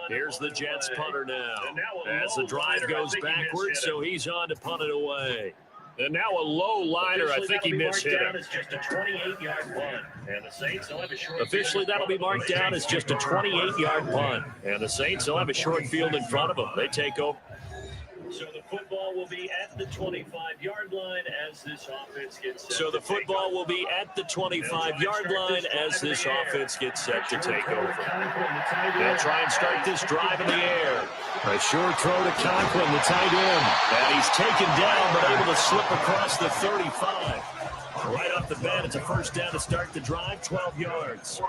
Here's the Jets punter now. As the drive goes backwards, so he's on to punt it away. And now a low liner. I think he mishit him. Officially, that'll be marked down as just a 28-yard punt. And the Saints will have a short field in front of them. They take over. So the football will be at the 25-yard line as this offense gets set. So the football will be at the 25-yard line as this offense gets set to take over. They'll try and start this drive in the air. A short throw to Conklin, the tight end. And he's taken down, but able to slip across the 35. Right off the bat, it's a first down to start the drive, 12 yards.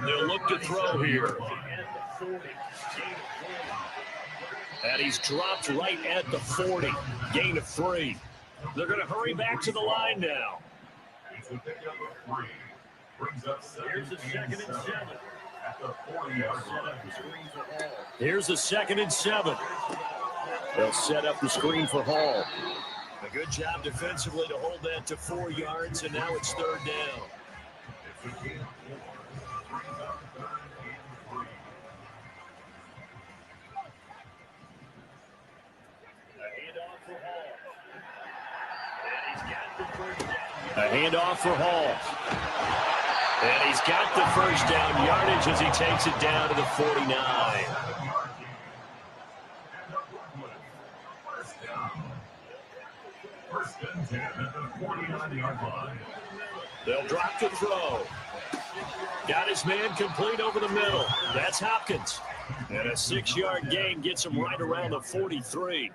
They'll look to throw here. And he's dropped right at the 40. Gain of 3. They're going to hurry back to the line now. Here's the 2nd and 7. Here's the 2nd and 7. They'll set up the screen for Hall. A good job defensively to hold that to 4 yards, and now it's third down. A handoff for Hall. And he's got the first down yardage as he takes it down to the 49. They'll drop to throw. Got his man complete over the middle. That's Hopkins. And a 6-yard gain gets him right around the 43.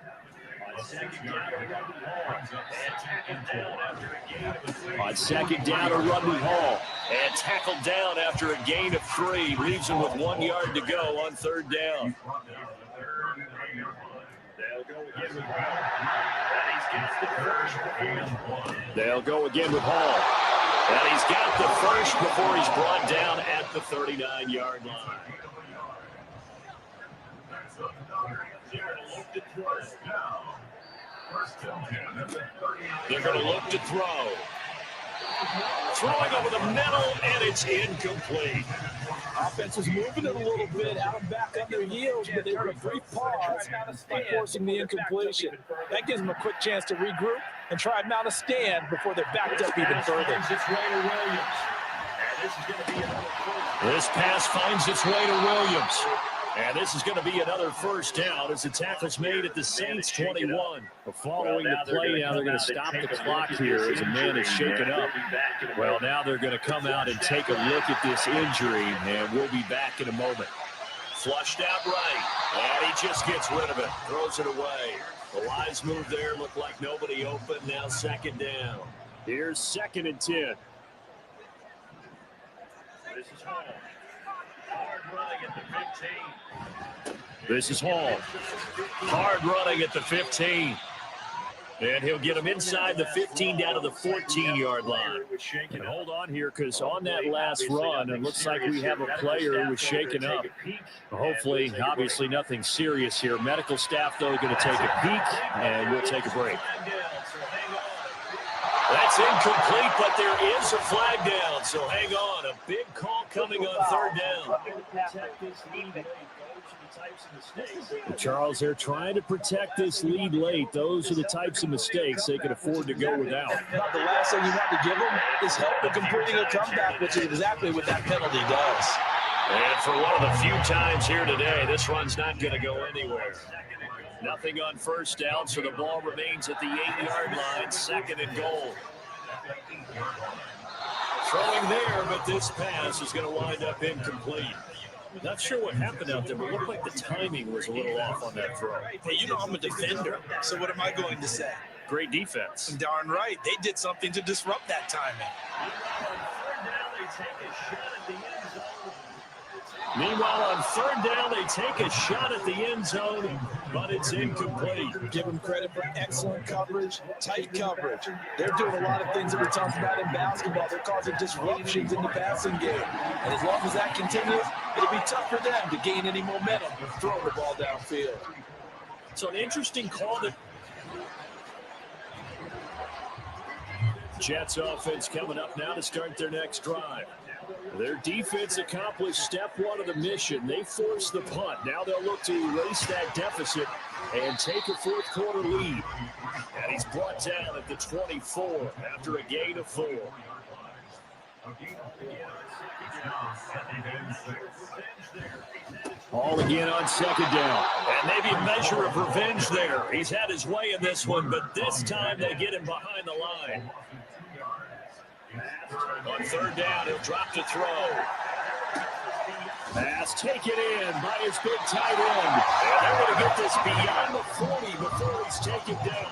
On second down, a run with Hall. And tackled down after a gain of 3. Leaves him with 1 yard to go on third down. They'll go again with Hall. And he's got the first before he's brought down at the 39-yard line. They're going to look to throw. Throwing over the middle, and it's incomplete. Offense is moving it a little bit out and back on their heels, but they were a brief pause by forcing the incompletion. That gives them a quick chance to regroup and try and mount a stand before they're backed up even further. This pass finds its way to Williams. And this is going to be another first down as the tackle's made at the Saints 21. Following the play now, they're going to stop the clock here as a man is shaken up. Well, now they're going to come out and take a look at this injury, and we'll be back in a moment. Flushed out right, and he just gets rid of it, throws it away. The lines move there, look like nobody open, now second down. Here's 2nd and 10. This is Hall. Hard running at the 15. This is Hall. Hard running at the 15. And he'll get him inside the 15 down to the 14-yard line. And hold on here, because on that last run, it looks like we have a player who was shaken up. Hopefully, obviously nothing serious here. Medical staff, though, going to take a peek, and we'll take a break. That's incomplete, but there is a flag down, so hang on. A big call coming on third down. Charles, they're trying to protect this lead late. Those are the types of mistakes they can afford to go without. The last thing you want to give them is help in completing a comeback, which is exactly what that penalty does. And for one of the few times here today, this run's not going to go anywhere. Nothing on first down, so the ball remains at the 8-yard line, 2nd and goal. Throwing there, but this pass is going to wind up incomplete. Not sure what happened out there, but it looked like the timing was a little off on that throw. Hey, you know I'm a defender, so what am I going to say? Great defense. Darn right. They did something to disrupt that timing. Meanwhile, on third down, they take a shot at the end zone, but it's incomplete. Give them credit for excellent coverage, tight coverage. They're doing a lot of things that we talked about in basketball. They're causing disruptions in the passing game. And as long as that continues, it'll be tough for them to gain any momentum and throw the ball downfield. So an interesting call that Jets offense coming up now to start their next drive. Their defense accomplished step 1 of the mission. They forced the punt. Now they'll look to erase that deficit and take a fourth-quarter lead. And he's brought down at the 24 after a gain of 4. All again on second down. And maybe a measure of revenge there. He's had his way in this one, but this time they get him behind the line. On third down, he'll drop to throw. Pass taken in by his big tight end. And they're going to get this beyond the 40 before he's taken down.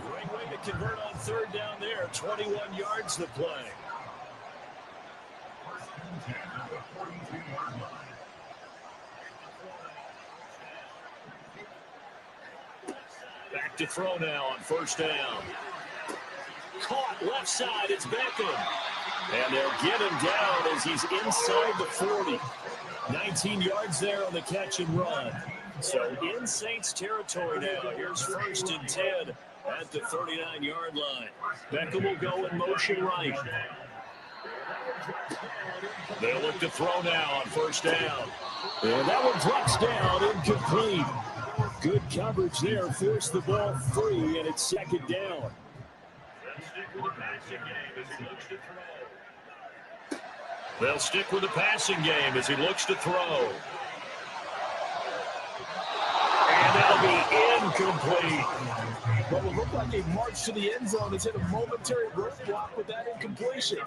Great way to convert on third down there. 21 yards to play. Back to throw now on first down. Caught left side, it's Beckham. And they'll get him down as he's inside the 40. 19 yards there on the catch and run. So in Saints territory now. Here's 1st and 10 at the 39-yard line. Beckham will go in motion right. They'll look to throw now on 1st down. And that one drops down, incomplete. Good coverage there, forced the ball free, and it's 2nd down. They'll stick with the passing game as he looks to throw. And that'll be incomplete. What will look like a march to the end zone has hit a momentary roadblock with that incompletion.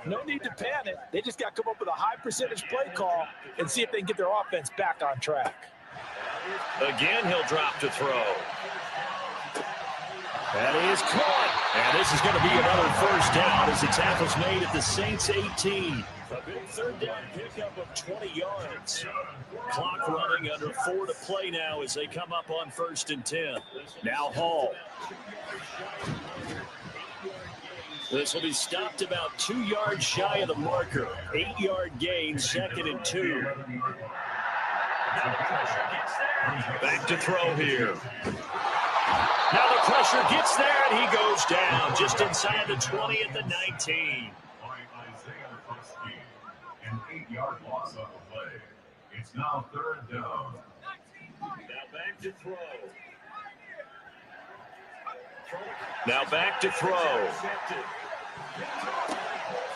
No need to panic. They just got to come up with a high percentage play call and see if they can get their offense back on track. Again, he'll drop to throw. That is caught. And this is going to be another 1st down as the tackle's made at the Saints 18. A big 3rd down pickup of 20 yards. Clock running, under 4 to play now as they come up on 1st and 10. Now Hall. This will be stopped about 2 yards shy of the marker. 8-yard gain, 2nd and 2. Back to throw here. Now the pressure gets there, and he goes down just inside the 20 at the 19. An 8-yard loss on the play. It's now 3rd down. Now back to throw.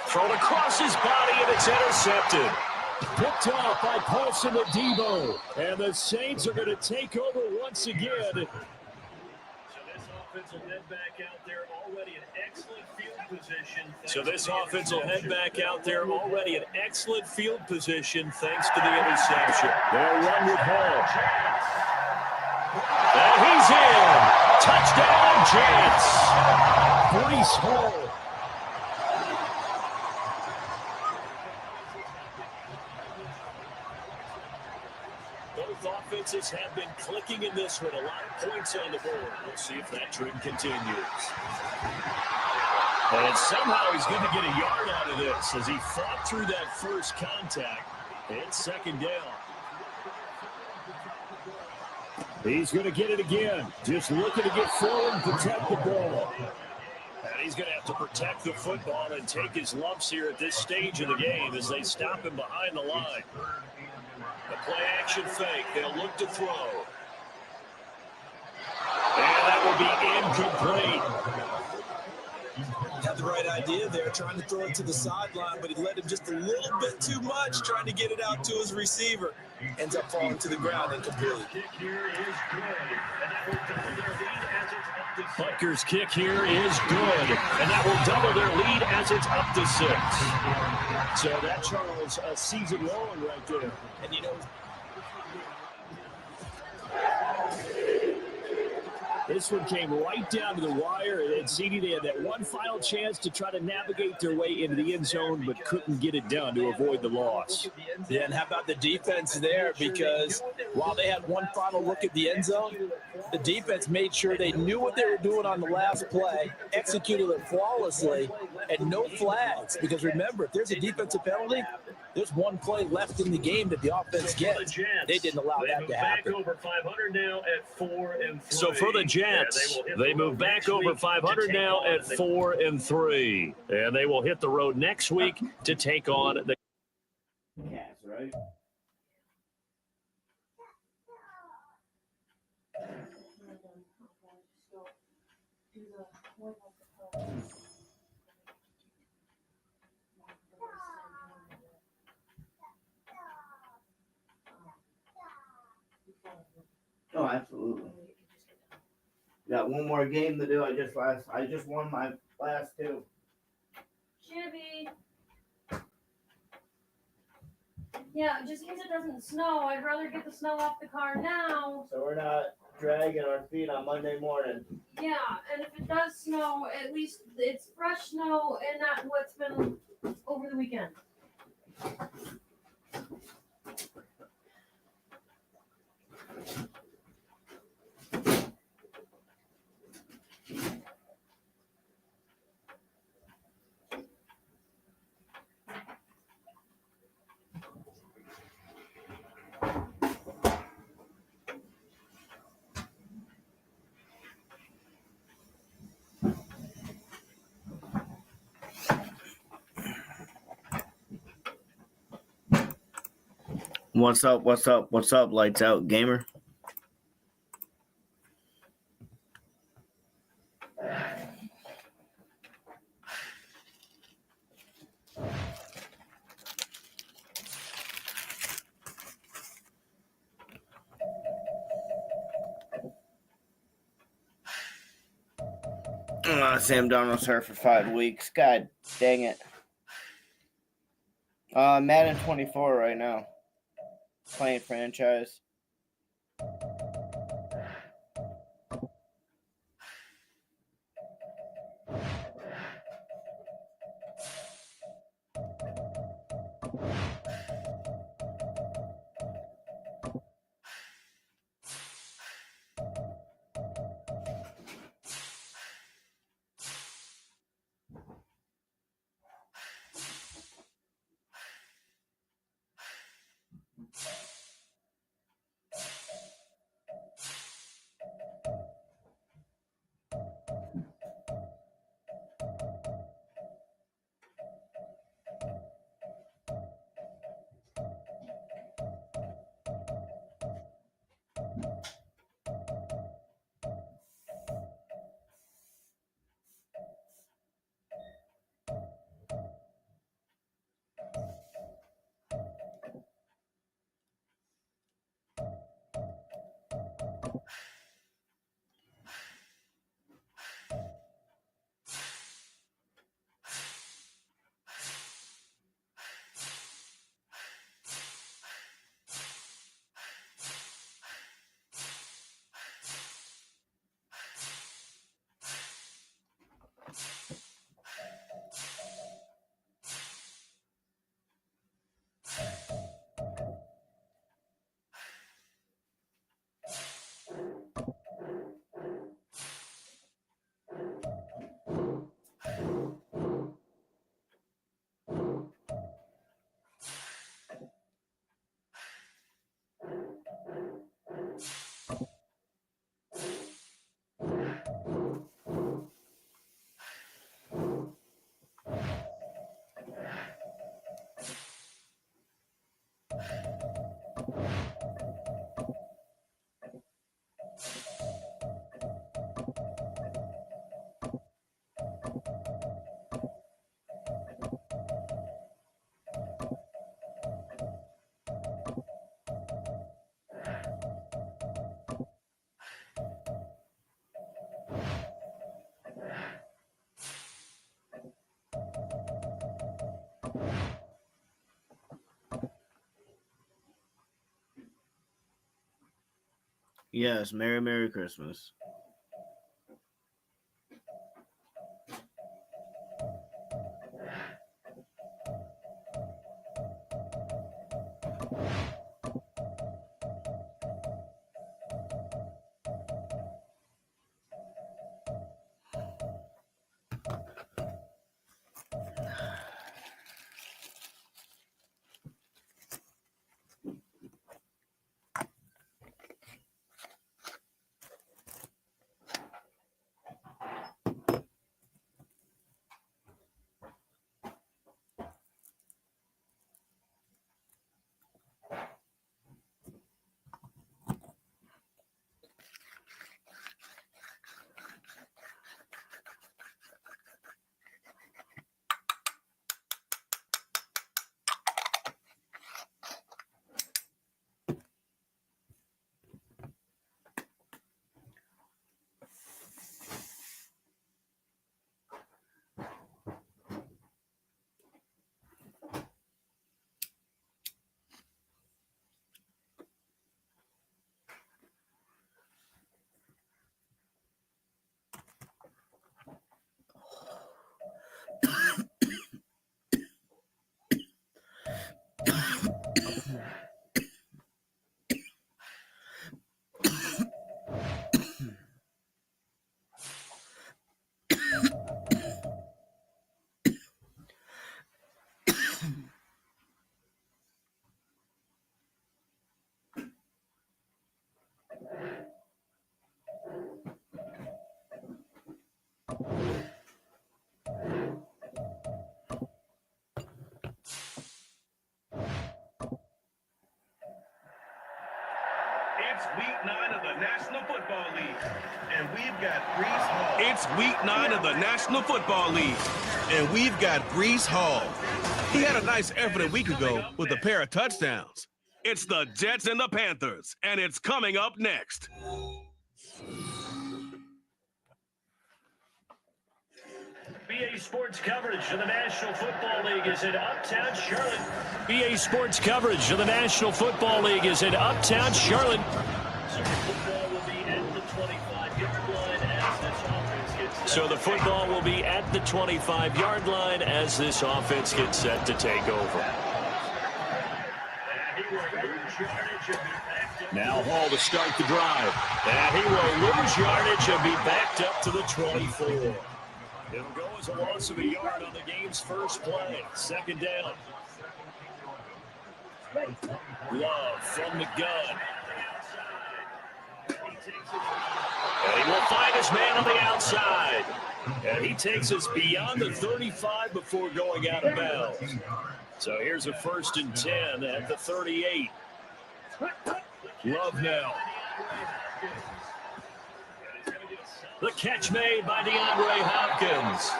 Thrown across his body, and it's intercepted. Picked off by Paulson Adebo. And the Saints are going to take over once again. So this offense will head back out there already in excellent field position thanks to the interception. They'll run with Hall. And he's in. Touchdown, Jets. 40 small. Both offenses have been clicking in this one. A lot of points on the board. We'll see if that trend continues. And somehow he's going to get a yard out of this as he fought through that first contact. It's 2nd down. He's going to get it again. Just looking to get forward and protect the ball. And he's going to have to protect the football and take his lumps here at this stage of the game as they stop him behind the line. The play-action fake. They'll look to throw. And that will be incomplete. Had the right idea there, trying to throw it to the sideline, but he led him just a little bit too much, trying to get it out to his receiver. Ends up falling to the ground incomplete. Butker's kick here is good, and that will double their lead as it's up to 6. So that, Charles, a season long right there. And you know, this one came right down to the wire, and CD, they had that one final chance to try to navigate their way into the end zone, but couldn't get it done to avoid the loss. Yeah, and how about the defense there? Because while they had one final look at the end zone, the defense made sure they knew what they were doing on the last play, executed it flawlessly, and no flags. Because remember, if there's a defensive penalty, there's one play left in the game that the offense gets. They didn't allow that to happen. Over 500 now at 4-3. So for the Jets, they move back over 500 now at 4-3. And they will hit the road next week to take on the Cats, right? Oh, absolutely. Got one more game to do. I just won my last 2. Jimmy. Yeah, just in case it doesn't snow, I'd rather get the snow off the car now. So we're not dragging our feet on Monday morning. Yeah, and if it does snow, at least it's fresh snow and not what's been over the weekend. What's up? What's up? What's up? Lights out, gamer. Sam Darnold's hurt for 5 weeks. God dang it. Madden 24 right now. Playing franchise. Yes, Merry Christmas. It's week 9 of the National Football League, and we've got Breece Hall. It's week 9 of the National Football League, and we've got Breece Hall. He had a nice effort a week ago with a pair of touchdowns. It's the Jets and the Panthers, and it's coming up next. BA Sports coverage of the National Football League is in Uptown Charlotte. BA Sports coverage of the National Football League is in Uptown Charlotte. So the football will be at the 25-yard line as this offense gets set to take over. Now Hall to start the drive. And he will lose yardage and be backed up to the 24. It'll go as a loss of a yard on the game's first play. Second down. Love from the gun. And he will find his man on the outside. And he takes us beyond the 35 before going out of bounds. So here's a 1st and 10 at the 38. Love now. The catch made by DeAndre Hopkins.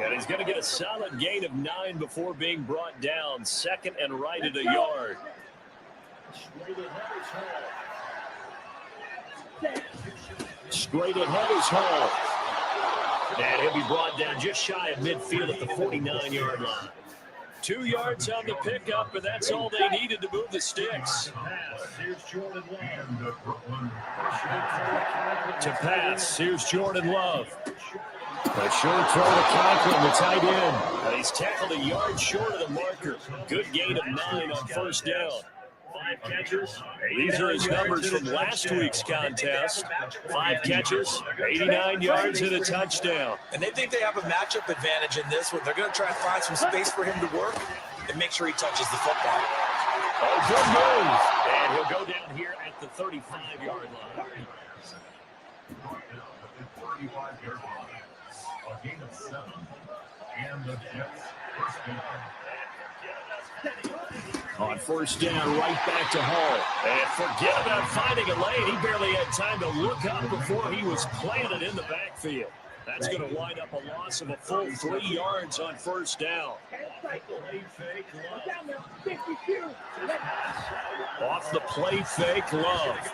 And he's going to get a solid gain of 9 before being brought down. Second and right at a yard. Straight ahead is Hall. And he'll be brought down just shy of midfield at the 49-yard line. 2 yards on the pickup, and that's all they needed to move the sticks. To pass, here's Jordan Love. A short throw to Conklin, the tight end. He's tackled a yard short of the marker. Good gain of 9 on first down. 5 catches. These are his numbers from last week's contest. 5 catches, 89 yards, and a touchdown. And they think they have a matchup advantage in this one. They're going to try to find some space for him to work and make sure he touches the football. Oh, good move. And he'll go down here at the 35-yard line. A gain of 7. And the Jets first down. On first down, right back to Hall. And forget about finding a lane. He barely had time to look up before he was planted in the backfield. That's going to wind up a loss of a full 3 yards on first down. Off the play fake, Love.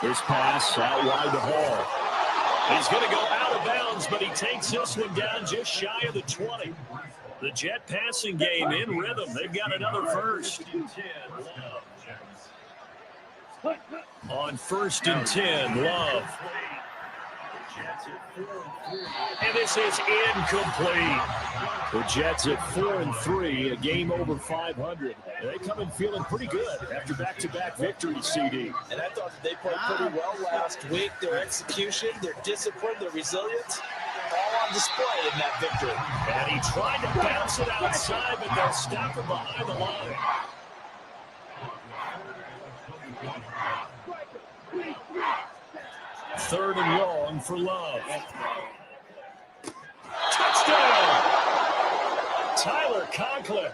His pass out wide to Hall. He's going to go out of bounds, but he takes this one down just shy of the 20. The Jet passing game in rhythm. They've got another first. On 1st and 10, Love. And this is incomplete. The Jets at 4-3, a game over 500. They come in feeling pretty good after back-to-back victories, CD. And I thought they played pretty well last week. Their execution, their discipline, their resilience, all on display in that victory. And he tried to bounce it outside, but they'll stop him behind the line. Third and long for Love. Touchdown! Tyler Conklin.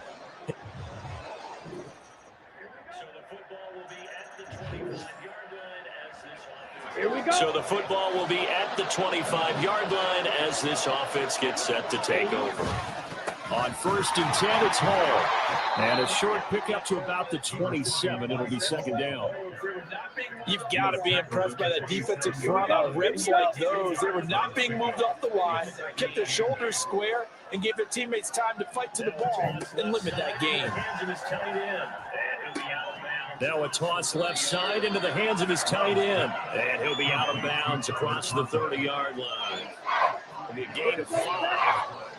So the football will be at the 25-yard line as this offense gets set to take over. On 1st and 10, it's Hall. And a short pickup to about the 27. It'll be second down. You've got to be impressed by that defensive front on rips like those. They were not being moved off the line, kept their shoulders square, and gave their teammates time to fight to the ball and limit that game. Now a toss left side into the hands of his tight end. And he'll be out of bounds across the 30-yard line. It'll be a gain of 5.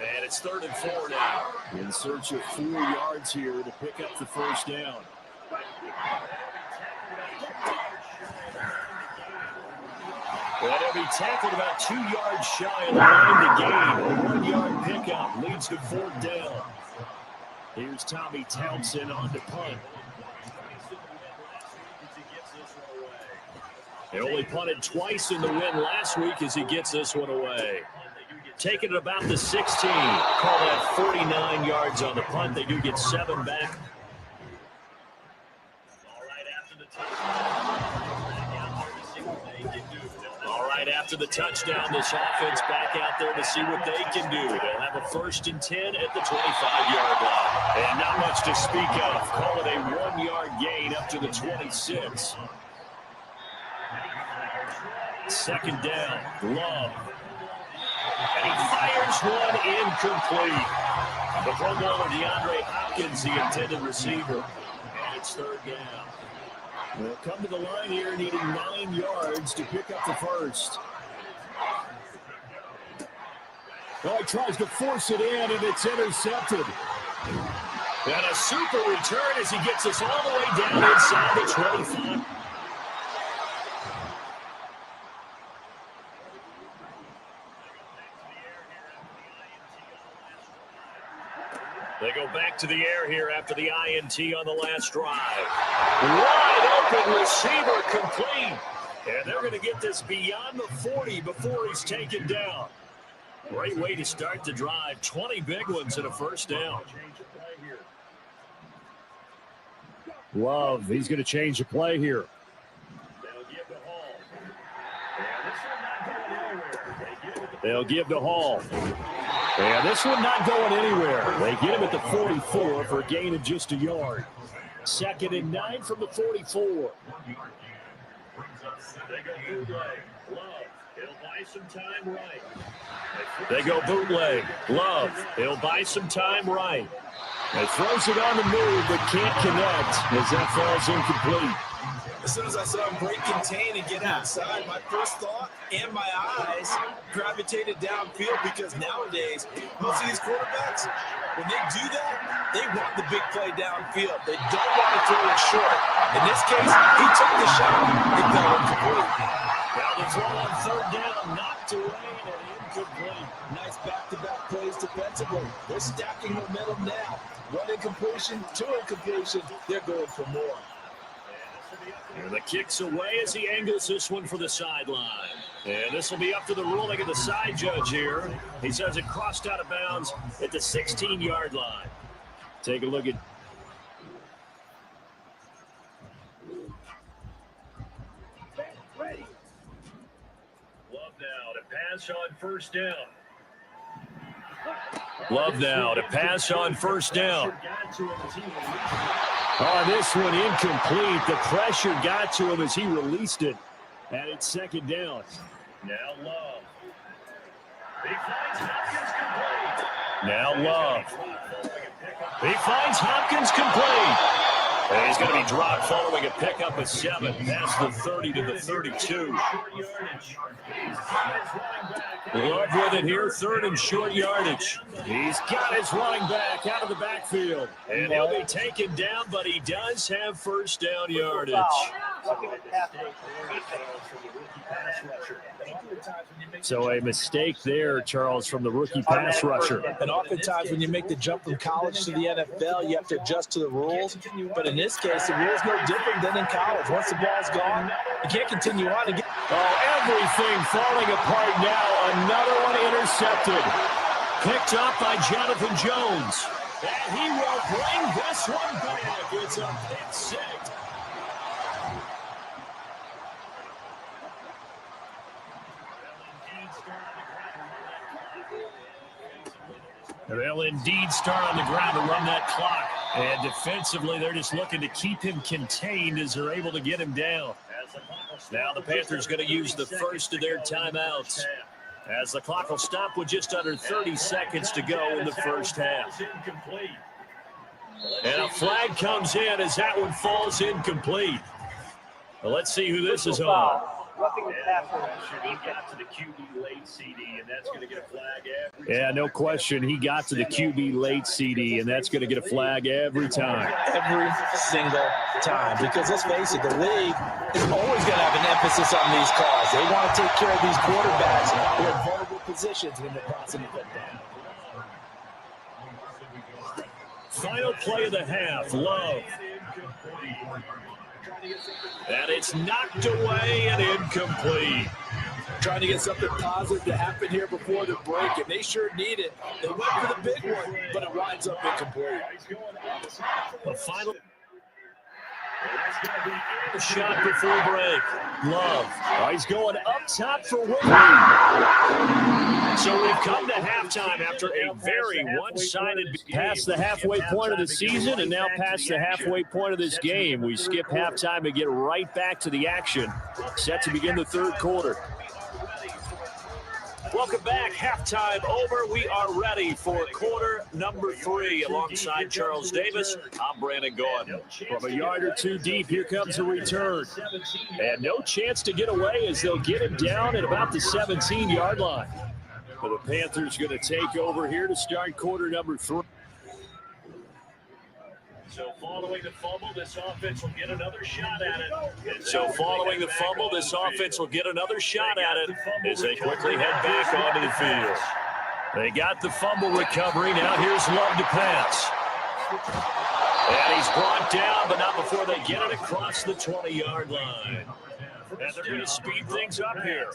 And it's 3rd and 4 now. In search of 4 yards here to pick up the first down. Well, he'll be tackled about 2 yards shy of the line to gain. A 1-yard pickup leads to 4th down. Here's Tommy Townsend on the punt. He only punted twice in the win last week as he gets this one away. Taking it about the 16. Call that 49 yards on the punt. They do get 7 back. after the touchdown, this offense back out there to see what they can do. They'll have a 1st and 10 at the 25-yard line. And not much to speak of. Call it a 1-yard gain up to the 26. 2nd down, Love. And he fires one incomplete. The Pro Bowler DeAndre Hopkins, the intended receiver. And it's 3rd down. They'll come to the line here needing 9 yards to pick up the 1st. Well, he tries to force it in, and it's intercepted. And a super return as he gets us all the way down inside the 25. They go back to the air here after the INT on the last drive. Wide open receiver complete. And they're going to get this beyond the 40 before he's taken down. Great way to start the drive. 20 big ones and a 1st down. Love, he's going to change the play here. They'll give to Hall. And this one not going anywhere. They get him at the 44 for a gain of just a yard. 2nd and 9 from the 44. They go bootleg. Love. He'll buy some time right. He throws it on the move but can't connect as that falls incomplete. As soon as I saw him break contain and get outside, my first thought and my eyes gravitated downfield because nowadays, most of these quarterbacks, when they do that, they want the big play downfield. They don't want to throw it short. In this case, he took the shot. It fell incomplete. Now the throw on 3rd down, knocked away and incomplete. Nice back-to-back plays defensively. They're stacking momentum now. 1 incompletion, 2 incompletion. They're going for more. And the kick's away as he angles this one for the sideline. And this will be up to the ruling of the side judge here. He says it crossed out of bounds at the 16-yard line. Take a look at. Love now to pass on 1st down. Love now to pass on 1st down. Oh, this one incomplete. The pressure got to him as he released it. And it's 2nd down. Now Love. He finds Hopkins complete. Now Love. He finds Hopkins complete. And he's going to be dropped following a pickup of 7 past the 30 to the 32. Love with it here, 3rd and short yardage. He's got his running back out of the backfield. And he'll be taken down, but he does have 1st down yardage. So a mistake there, Charles, from the rookie pass rusher. And oftentimes when you make the jump from college to the NFL, you have to adjust to the rules. But in this case, the rules no different than in college. Once the ball's gone, you can't continue on. Everything falling apart now. Another one intercepted. Picked up by Jonathan Jones. And he will bring this one back. It's a pick 6. They'll indeed start on the ground to run that clock. And defensively, they're just looking to keep him contained as they're able to get him down. Now the Panthers going to use the first of their timeouts, as the clock will stop with just under 30 seconds to go in the first half. And a flag comes in as that one falls incomplete. Well, let's see who this is on. He got to the QB late CD, and that's going to get a flag every time. Yeah, no question. He got to the QB late CD, and that's going to get a flag every time. Every single time. Because let's face it, the league is always going to have an emphasis on these calls. They want to take care of these quarterbacks who are in vulnerable positions when they're crossing the down. Final play of the half. Love. And it's knocked away and incomplete. Trying to get something positive to happen here before the break, and they sure need it. They went for the big one, but it winds up incomplete. The final. The shot before break. Love. Oh, he's going up top for Whitley. So we've come to halftime after a very one-sided past the halfway point of the season and now past the halfway point of this game. We skip halftime and get right back to the action. Set to begin the third quarter. Welcome back. Halftime over. We are ready for quarter number 3 alongside Charles Davis. I'm Brandon Gordon. From a yard or two deep, here comes the return. And no chance to get away as they'll get it down at about the 17-yard line. So the Panthers going to take over here to start quarter number 3. So following the fumble, this offense will get another shot at it. As they quickly head back onto the field. They got the fumble recovery. Now here's Love to pass. And he's brought down, but not before they get it across the 20-yard line. And they're going to speed things up here.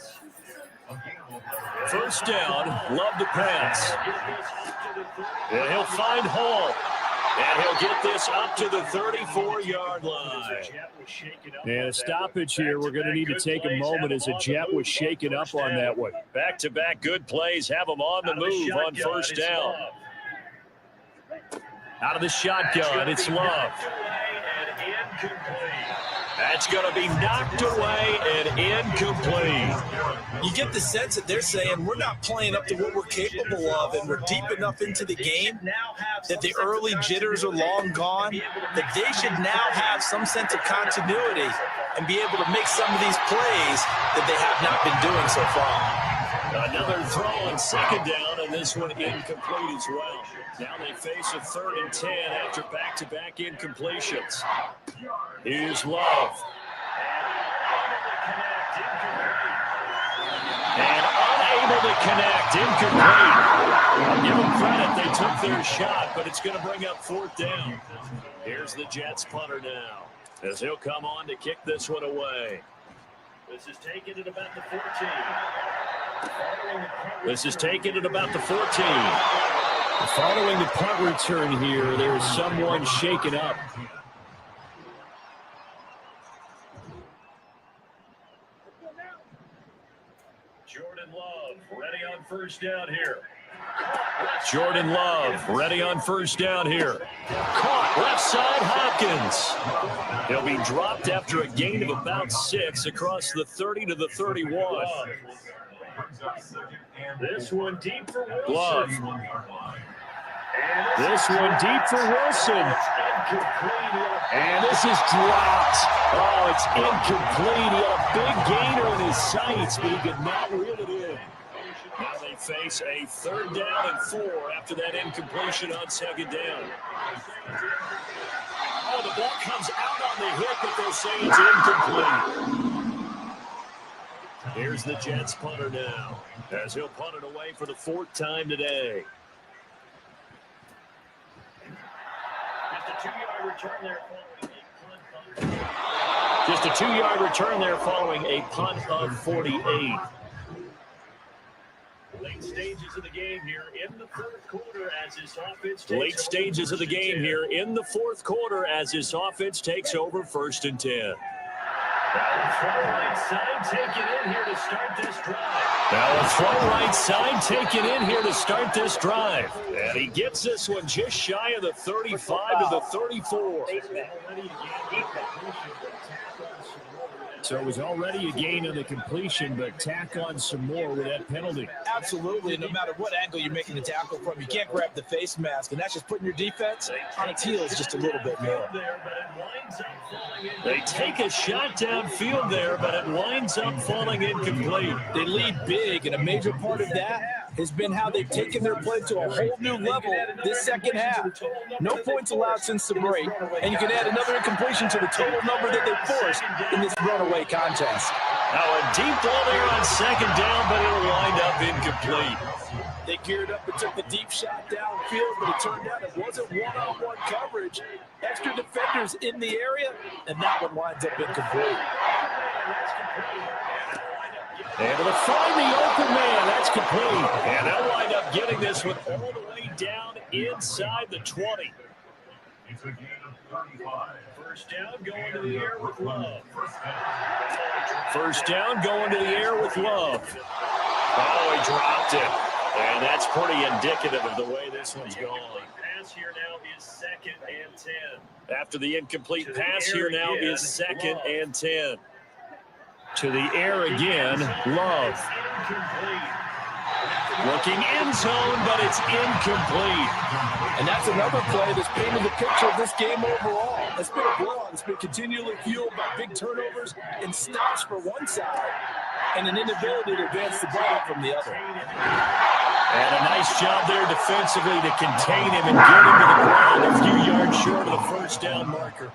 First down, Love to pass. And he'll find Hall. And he'll get this up to the 34-yard line. And a stoppage here. We're going to need to take a moment as a Jet was shaken up on that one. Back-to-back good plays have them on the move on first down. Out of the shotgun, it's Love. That's going to be knocked away and incomplete. You get the sense that they're saying we're not playing up to what we're capable of, and we're deep enough into the game that the early jitters are long gone, that they should now have some sense of continuity and be able to make some of these plays that they have not been doing so far. Another throw on second down, and this one incomplete as well. Now they face a 3rd and 10 after back-to-back incompletions. Here's Love. And unable to connect, incomplete. I'll give them credit, they took their shot, but it's going to bring up 4th down. Here's the Jets punter now, as he'll come on to kick this one away. This is taken at about the 14. Following the punt return here, there's someone shaken up. Jordan Love ready on first down here. Caught left side, Hopkins. He'll be dropped after a gain of about 6 across the 30 to the 31. This one deep for Wilson. And this is dropped. Oh, it's incomplete. He had a big gainer in his sights, but he could not reel it in. Now they face a 3rd down and 4 after that incompletion on 2nd down. Oh, the ball comes out on the hit, but they'll say it's incomplete. Here's the Jets punter now, as he'll punt it away for the 4th time today. Just a 2-yard return there following a punt of 48. Late stages of the game here in the 4th quarter as this offense takes over 1st and 10. Now a throw right side taken in here to start this drive. And he gets this one just shy of the 35 to the 34. So it was already a gain on the completion, but tack on some more with that penalty. Absolutely. No matter what angle you're making the tackle from, you can't grab the face mask, and that's just putting your defense on its heels just a little bit more. They take a shot downfield there, but it winds up falling incomplete. They lead big, and a major part of that has been how they've taken their play to a whole new level this second half. No points allowed since the break, and you can add another incompletion to the total number that they forced in this runaway contest. Now a deep ball there on 2nd down, but it'll wind up incomplete. They geared up and took the deep shot downfield, but it turned out it wasn't one-on-one coverage. Extra defenders in the area, and that one winds up incomplete. Able to find the open man. That's complete. And they'll wind up getting this one all the way down inside the 20. It's a gain of 35. First down, going to the air with Love. First down, going to the air with Love. Oh, he dropped it. And that's pretty indicative of the way this one's going. Pass here now is 2nd and 10. After the incomplete pass here now is 2nd and 10. To the air again, Love. Looking end zone, but it's incomplete. And that's another play that's painted the picture of this game overall. It's been a blowout. It's been continually fueled by big turnovers and stops for one side and an inability to advance the ball from the other. And a nice job there defensively to contain him and get him to the ground a few yards short of the first down marker.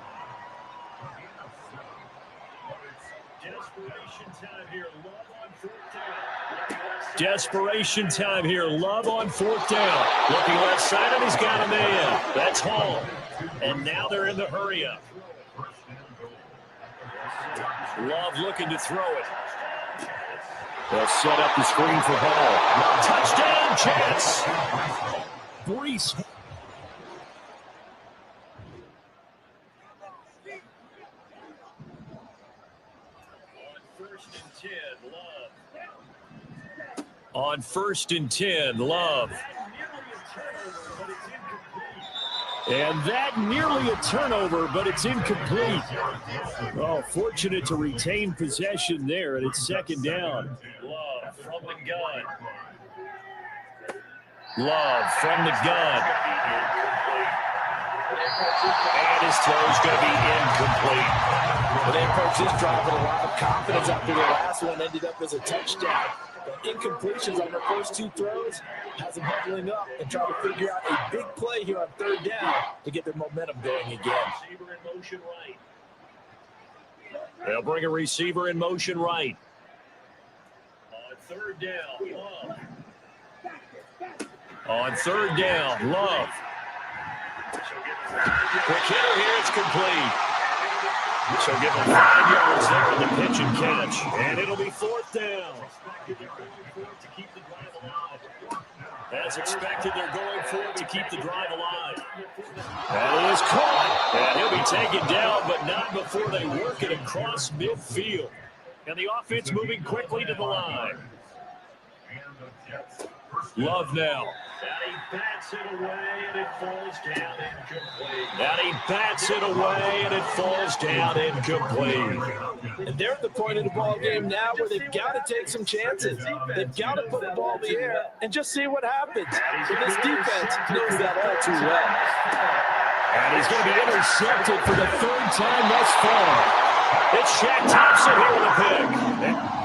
Desperation time here. Love on 4th down. Looking left side, and he's got a man. That's Hall. And now they're in the hurry-up. Love looking to throw it. They'll set up the screen for Hall. Touchdown chance. Brees. On 1st and 10, Love. And that nearly a turnover, but it's incomplete. Oh, fortunate to retain possession there, and it's 2nd down. Love from the gun. Love from the gun. And his throw's going to be incomplete. Well, they approached this drive with a lot of confidence after the last one ended up as a touchdown. The incompletions on the first 2 throws has them huddling up and trying to figure out a big play here on 3rd down to get their momentum going again. They'll bring a receiver in motion right. On 3rd down, Love. On 3rd down, Love. Quick hitter here, it's complete. So give him 5 yards there on the pitch and catch. And it'll be 4th down. As expected, they're going for it to keep the drive alive. And it is caught. And he'll be taken down, but not before they work it across midfield. And the offense moving quickly to the line. Love now. And he bats it away, and it falls down incomplete. And he bats it away, and it falls down incomplete. And they're at the point of the ball game now where they've got to take some chances. They've got to put the ball in the air and just see what happens. But this defense knows that all too well. And he's going to be intercepted for the 3rd time thus far. It's Shaq Thompson here with a pick.